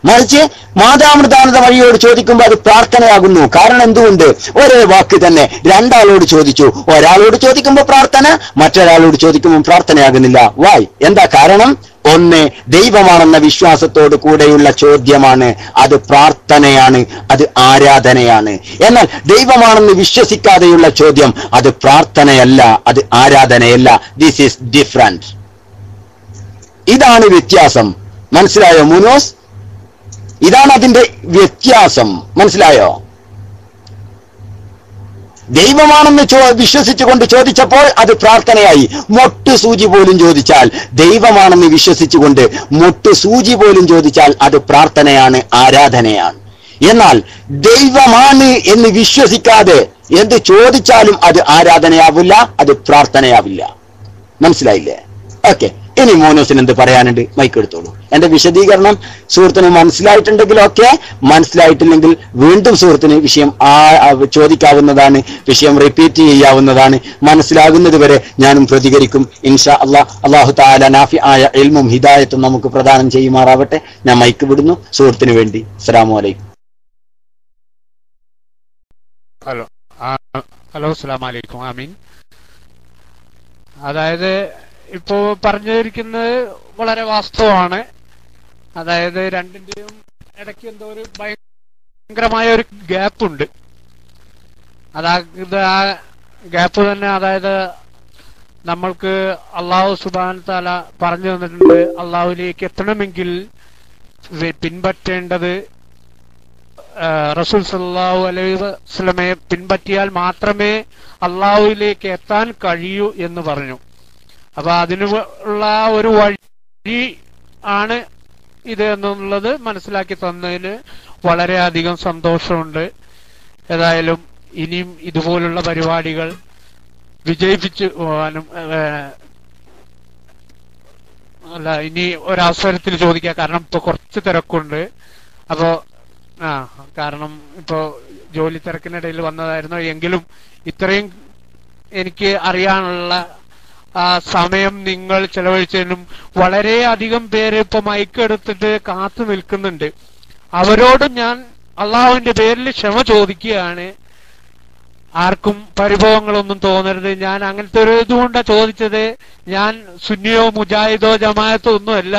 മറിച്ച് മാതാമൃതാനന്ദ വഴിയോട് ചോദിക്കുമ്പോൾ അത് പ്രാർത്ഥനയാകുന്നു. കാരണം എന്തുകൊണ്ട്? ഒരേ വാക്ക് തന്നെ രണ്ടാളോട് ചോദിച്ചു. ഒരാളോട് ചോദിക്കുമ്പോൾ പ്രാർത്ഥന, മറ്റൊരാളോട് ചോദിക്കുമ്പോൾ പ്രാർത്ഥനയാകുന്നില്ല. വായ്? എന്താ കാരണം? ഒന്ന് ദൈവമാണെന്ന വിശ്വാസത്തോട് കൂടെയുള്ള ചോദ്യമാണ്, അത് പ്രാർത്ഥനയാണ്, അത് ആരാധനയാണ്. എന്നാൽ ദൈവമാണെന്ന് വിശ്വസിക്കാതെയുള്ള ചോദ്യം അത് പ്രാർത്ഥനയല്ല, അത് ആരാധനയല്ല. This is different. ഇതാണ് വ്യത്യാസം. മനസ്സിലായോ മുനോസ്? ഇതാണ് അതിന്റെ വ്യത്യാസം. മനസ്സിലായോ? ദൈവമാണെന്ന് വിശ്വസിച്ചുകൊണ്ട് ചോദിച്ചപ്പോൾ അത് പ്രാർത്ഥനയായി. മൊട്ട് സൂചി പോലും ചോദിച്ചാൽ, ദൈവമാണെന്ന് വിശ്വസിച്ചുകൊണ്ട് മൊട്ട് സൂചി പോലും ചോദിച്ചാൽ അത് പ്രാർത്ഥനയാണ്, ആരാധനയാണ്. എന്നാൽ ദൈവമാണ് എന്ന് വിശ്വസിക്കാതെ എന്ത് ചോദിച്ചാലും അത് ആരാധനയാവില്ല, അത് പ്രാർത്ഥനയാവില്ല. മനസ്സിലായില്ലേ? ഓക്കെ, ഇനി മോനോസിന് എന്ത് പറയാനുണ്ട്? മൈക്ക് എടുത്തോളൂ. എന്റെ വിശദീകരണം സുഹൃത്തിന് മനസ്സിലായിട്ടുണ്ടെങ്കിൽ ഓക്കെ, മനസ്സിലായിട്ടില്ലെങ്കിൽ വീണ്ടും സുഹൃത്തിന് വിഷയം ചോദിക്കാവുന്നതാണ്, വിഷയം റിപ്പീറ്റ് ചെയ്യാവുന്നതാണ്. മനസ്സിലാകുന്നത് വരെ ഞാനും പ്രതികരിക്കും ഇൻഷാ അല്ലാഹ്. അല്ലാഹു തആല നാഫി ആയ ഇൽമും ഹിദായത്തും നമുക്ക് പ്രദാനം ചെയ്യുമാറാവട്ടെ. ഞാൻ മൈക്ക് വിടുന്നു സുഹൃത്തിന് വേണ്ടി. അസ്സലാമു അലൈക്കും. ഹലോ, അസ്സലാമു അലൈക്കും. ആമീൻ. അതായത് ഇപ്പോ പറഞ്ഞിരിക്കുന്നത് വളരെ വാസ്തവമാണ്. അതായത് രണ്ടിന്റെയും ഇടയ്ക്ക് എന്തോ ഒരു ഭയങ്കരമായ ഒരു ഗ്യാപ്പ് ഉണ്ട്. അതായത് ആ ഗ്യാപ്പ് തന്നെ, അതായത് നമ്മൾക്ക് അള്ളാഹു സുബ്ഹാനഹു തആല പറഞ്ഞു തന്നിട്ടുണ്ട്, അള്ളാഹുവിലേക്ക് എത്തണമെങ്കിൽ പിൻപറ്റേണ്ടത് റസൂൽ സല്ലല്ലാഹു അലൈഹി വസല്ലമയെ പിൻപറ്റിയാൽ മാത്രമേ അള്ളാഹുവിലേക്ക് എത്താൻ കഴിയൂ എന്ന് പറഞ്ഞു. അപ്പൊ അതിനുള്ള ഒരു വഴി ആണ് ഇത് എന്നുള്ളത് മനസ്സിലാക്കി തന്നതിന് വളരെയധികം സന്തോഷമുണ്ട്. ഏതായാലും ഇനിയും ഇതുപോലുള്ള പരിപാടികൾ വിജയിപ്പിച്ചു പോകാനും അല്ല, ഇനി ഒരവസരത്തിൽ ചോദിക്കാം, കാരണം ഇപ്പൊ കുറച്ച് തിരക്കുണ്ട്. അപ്പോ കാരണം ഇപ്പോ ജോലി തിരക്കിനിടയിൽ വന്നതായിരുന്നു. എങ്കിലും ഇത്രയും എനിക്ക് അറിയാനുള്ള സമയം നിങ്ങൾ ചെലവഴിച്ചതിനും വളരെയധികം പേര് ഇപ്പൊ മൈക്കെടുത്തിട്ട് കാത്തു നിൽക്കുന്നുണ്ട്. അവരോടും ഞാൻ അള്ളാഹുവിന്റെ പേരിൽ ക്ഷമ ചോദിക്കുകയാണ്. ആർക്കും പരിഭവങ്ങളൊന്നും തോന്നരുത്. ഞാൻ അങ്ങനത്തെ ഒരു ഇതുകൊണ്ടാണ് ചോദിച്ചത്. ഞാൻ സുന്നിയോ മുജാഹിദോ ജമാഅത്തോ ഒന്നുമല്ല.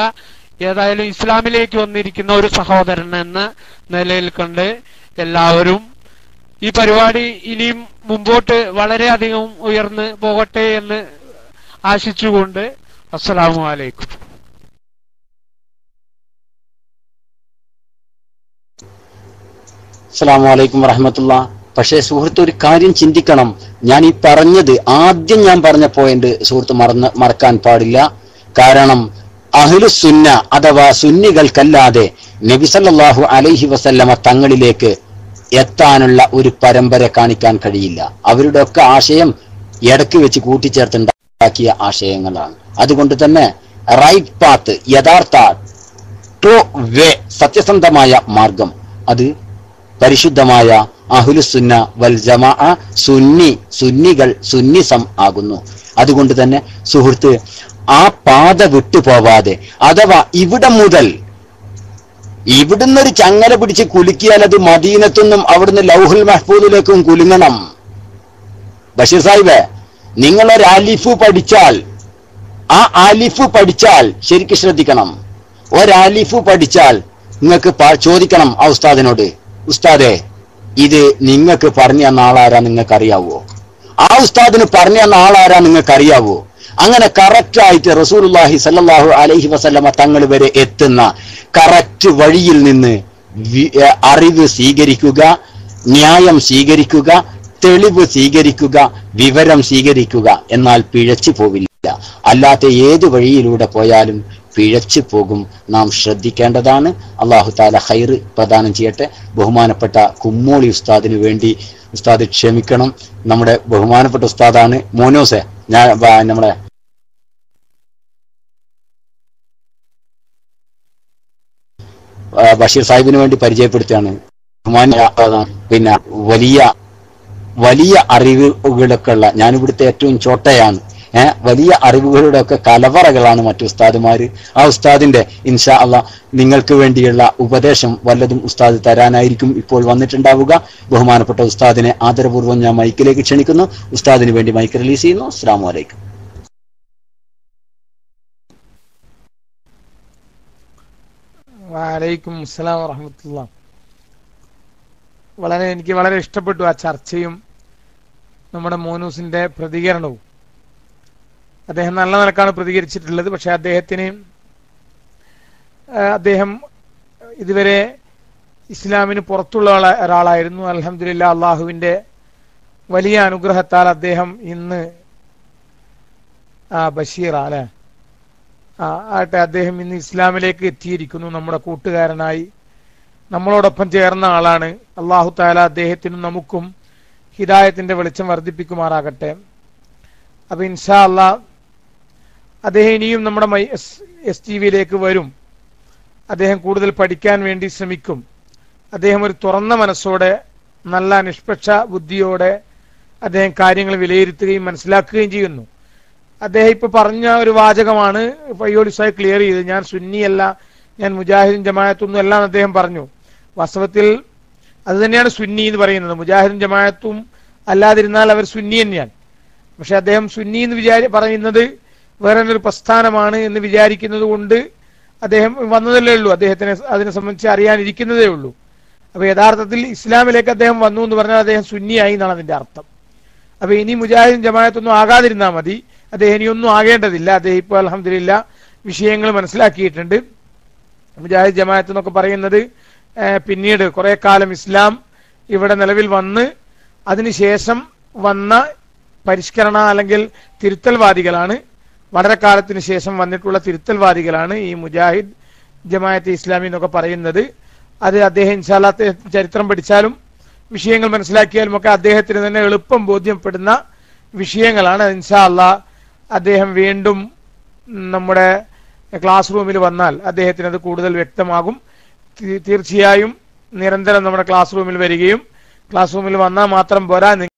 ഏതായാലും ഇസ്ലാമിലേക്ക് വന്നിരിക്കുന്ന ഒരു സഹോദരൻ എന്ന നിലയിൽ കണ്ട് എല്ലാവരും ഈ പരിപാടി ഇനിയും മുമ്പോട്ട് വളരെയധികം ഉയർന്ന് പോകട്ടെ എന്ന് ആശിച്ചുകൊണ്ട് അസ്സലാമു അലൈക്കും. അസ്സലാമു അലൈക്കും വറഹ്മത്തുള്ളാഹി. പക്ഷേ സുഹൃത്ത് ഒരു കാര്യം ചിന്തിക്കണം. ഞാൻ ഈ പറഞ്ഞത് ആദ്യം ഞാൻ പറഞ്ഞ പോയിന്റ് സുഹൃത്ത് മറക്കാൻ പാടില്ല. കാരണം അഹ്ലുസുന്ന അഥവാ സുന്നികൾക്കല്ലാതെ നബി സല്ലല്ലാഹു അലൈഹി വസല്ലമ തങ്ങളിലേക്ക് എത്താനുള്ള ഒരു പരമ്പര കാണിക്കാൻ കഴിയില്ല. അവരുടെ ഒക്കെ ആശയം ഇടയ്ക്ക് വെച്ച് കൂട്ടിച്ചേർത്തുണ്ടാക്കിയ ആശയങ്ങളാണ്. അതുകൊണ്ട് തന്നെ റൈറ്റ് പാത്ത്, യഥാർത്ഥ ട്രൂ വേ, സത്യസന്ധമായ മാർഗം അത് പരിശുദ്ധമായ അഹ്ലുസുന്ന വൽ ജമാഅ സുന്നികൾ സുന്നിസം ആകുന്നു. അതുകൊണ്ട് തന്നെ സുഹൃത്ത് ആ പാത വിട്ടുപോവാതെ, അഥവാ ഇവിടെ മുതൽ ഇവിടുന്നൊരു ചങ്ങല പിടിച്ച് കുലുക്കിയാൽ അത് മദീനത്തുനിന്നും അവിടുന്ന് ലൗഹുൽ മഹ്ഫൂദിലേക്കും കുലുങ്ങണം. ബഷീർ സാഹിബ്, നിങ്ങളൊരു അലിഫ് പഠിച്ചാൽ, ആ അലിഫ് പഠിച്ചാൽ ശരിക്കും ശ്രദ്ധിക്കണം. ഒരലിഫ് പഠിച്ചാൽ നിങ്ങൾക്ക് ചോദിക്കണം ആ ഉസ്താദിനോട്, ഉസ്താദേ ഇത് നിങ്ങൾക്ക് പറഞ്ഞു തന്ന ആളാരാ നിങ്ങൾക്ക് അറിയാവോ? ആ ഉസ്താദിന് പറഞ്ഞു തന്ന ആളാരാ നിങ്ങൾക്ക് അറിയാവോ? അങ്ങനെ കറക്റ്റ് ആയിട്ട് റസൂലുള്ളാഹി സല്ലല്ലാഹു അലൈഹി വസല്ലമ തങ്ങൾ വരെ എത്തുന്ന കറക്റ്റ് വഴിയിൽ നിന്ന് അറിവ് സ്വീകരിക്കുക, ന്യായം സ്വീകരിക്കുക, തെളിവ് സ്വീകരിക്കുക, വിവരം സ്വീകരിക്കുക. എന്നാൽ പിഴച്ചു പോവില്ല. അല്ലാത്ത ഏത് വഴിയിലൂടെ പോയാലും പിഴച്ചു പോകും. നാം ശ്രദ്ധിക്കേണ്ടതാണ്. അല്ലാഹു തആല ഖൈർ പ്രദാനം ചെയ്യട്ടെ. ബഹുമാനപ്പെട്ട കുമ്മോളി ഉസ്താദിന് വേണ്ടി ഉസ്താദ് ക്ഷമിക്കണം. നമ്മുടെ ബഹുമാനപ്പെട്ട ഉസ്താദാണ് മോനോസെ. ഞാൻ നമ്മുടെ ബഷീർ സാഹിബിന് വേണ്ടി പരിചയപ്പെടുത്തുകയാണ്. പിന്നെ വലിയ അറിവുകളൊക്കെ ഉള്ള, ഞാനിവിടുത്തെ ഏറ്റവും ചോട്ടയാണ്. വലിയ അറിവുകളുടെ ഒക്കെ കലവറകളാണ് മറ്റു ഉസ്താദുമാര്. ആ ഉസ്താദിന്റെ ഇൻഷാ അള്ളാ നിങ്ങൾക്ക് വേണ്ടിയുള്ള ഉപദേശം വല്ലതും ഉസ്താദ് തരാനായിരിക്കും ഇപ്പോൾ വന്നിട്ടുണ്ടാവുക. ബഹുമാനപ്പെട്ട ഉസ്താദിനെ ആദരപൂർവ്വം ഞാൻ മൈക്കിലേക്ക് ക്ഷണിക്കുന്നു. ഉസ്താദിന് വേണ്ടി മൈക്ക് റിലീസ് ചെയ്യുന്നു. അസ്സലാമു അലൈക്കും. വലൈക്കും അസ്സലാം വറഹ്മത്തുള്ളാഹി. എനിക്ക് വളരെ ഇഷ്ടപ്പെട്ടു ആ ചർച്ചയും നമ്മുടെ മോനൂസിന്റെ പ്രതികരണവും. അദ്ദേഹം നല്ല നിലക്കാണ് പ്രതികരിച്ചിട്ടുള്ളത്. പക്ഷെ അദ്ദേഹം ഇതുവരെ ഇസ്ലാമിന് പുറത്തുള്ള ഒരാളായിരുന്നു. അൽഹംദുലില്ലാഹ് അള്ളാഹുവിന്റെ വലിയ അനുഗ്രഹത്താൽ അദ്ദേഹം ഇന്ന് ബഷീർ അല്ലെ ആട്ടെ അദ്ദേഹം ഇന്ന് ഇസ്ലാമിലേക്ക് എത്തിയിരിക്കുന്നു. നമ്മുടെ കൂട്ടുകാരനായി നമ്മളോടൊപ്പം ചേർന്ന ആളാണ്. അള്ളാഹു തആല അദ്ദേഹത്തിനും നമുക്കും ഹിദായത്തിന്റെ വെളിച്ചം വർദ്ധിപ്പിക്കുമാറാകട്ടെ. അപ്പൊ ഇൻഷാ അള്ളാഹ് അദ്ദേഹം ഇനിയും നമ്മുടെ STVയിലേക്ക് വരും. അദ്ദേഹം കൂടുതൽ പഠിക്കാൻ വേണ്ടി ശ്രമിക്കും. അദ്ദേഹം ഒരു തുറന്ന മനസ്സോടെ നല്ല നിഷ്പക്ഷ ബുദ്ധിയോടെ അദ്ദേഹം കാര്യങ്ങൾ വിലയിരുത്തുകയും മനസ്സിലാക്കുകയും ചെയ്യുന്നു. അദ്ദേഹം ഇപ്പൊ പറഞ്ഞ ഒരു വാചകമാണ് ഫയ്യോളി സാഹിബ് ക്ലിയർ ചെയ്തത്. ഞാൻ സുന്നിയല്ല, ഞാൻ മുജാഹിദും ജമാഅത്തൊന്നും എല്ലാം അദ്ദേഹം പറഞ്ഞു. വാസ്തവത്തിൽ അത് തന്നെയാണ് സുന്നി എന്ന് പറയുന്നത്. മുജാഹിദും ജമാഅത്തും അല്ലാതിരുന്നാൽ അവർ സുന്നി തന്നെയാണ്. പക്ഷെ അദ്ദേഹം സുന്നി എന്ന് പറയുന്നത് വേറെ ഒരു പ്രസ്ഥാനമാണ് എന്ന് വിചാരിക്കുന്നത് കൊണ്ട് അദ്ദേഹം വന്നതല്ലേ ഉള്ളൂ. അദ്ദേഹത്തിന് അതിനെ സംബന്ധിച്ച് അറിയാനിരിക്കുന്നതേ ഉള്ളൂ. അപ്പൊ യഥാർത്ഥത്തിൽ ഇസ്ലാമിലേക്ക് അദ്ദേഹം വന്നു എന്ന് പറഞ്ഞാൽ അദ്ദേഹം സുന്നിയായി എന്നാണ് അതിന്റെ അർത്ഥം. അപ്പൊ ഇനി മുജാഹിദും ജമാഅത്തൊന്നും ആകാതിരുന്നാൽ മതി. അദ്ദേഹം ഇനിയൊന്നും ആകേണ്ടതില്ല. അദ്ദേഹം ഇപ്പോൾ അൽഹംദുലില്ലാഹ് വിഷയങ്ങൾ മനസ്സിലാക്കിയിട്ടുണ്ട്. മുജാഹിദ് ജമാഅത്ത് എന്നൊക്കെ പറയുന്നത് പിന്നീട് കുറെ കാലം ഇസ്ലാം ഇവിടെ നിലവിൽ വന്ന് അതിനുശേഷം വന്ന പരിഷ്കരണ അല്ലെങ്കിൽ തിരുത്തൽവാദികളാണ്. വളരെ കാലത്തിന് ശേഷം വന്നിട്ടുള്ള തിരുത്തൽവാദികളാണ് ഈ മുജാഹിദ് ജമാഅത്ത് ഇസ്ലാമി എന്നൊക്കെ പറയുന്നത്. അത് അദ്ദേഹം ഇൻഷാ അല്ലാഹ് ചരിത്രം പഠിച്ചാലും വിഷയങ്ങൾ മനസ്സിലാക്കിയാലും ഒക്കെ അദ്ദേഹത്തിന് തന്നെ എളുപ്പം ബോധ്യപ്പെടുന്ന വിഷയങ്ങളാണ്. ഇൻഷാ അല്ലാഹ് അദ്ദേഹം വീണ്ടും നമ്മുടെ ക്ലാസ് റൂമിൽ വന്നാൽ അദ്ദേഹത്തിന് അത് കൂടുതൽ വ്യക്തമാകും. തീർച്ചയായും നിരന്തരം നമ്മുടെ ക്ലാസ് റൂമിൽ വരികയും ക്ലാസ് റൂമിൽ വന്നാൽ മാത്രം പോരാ,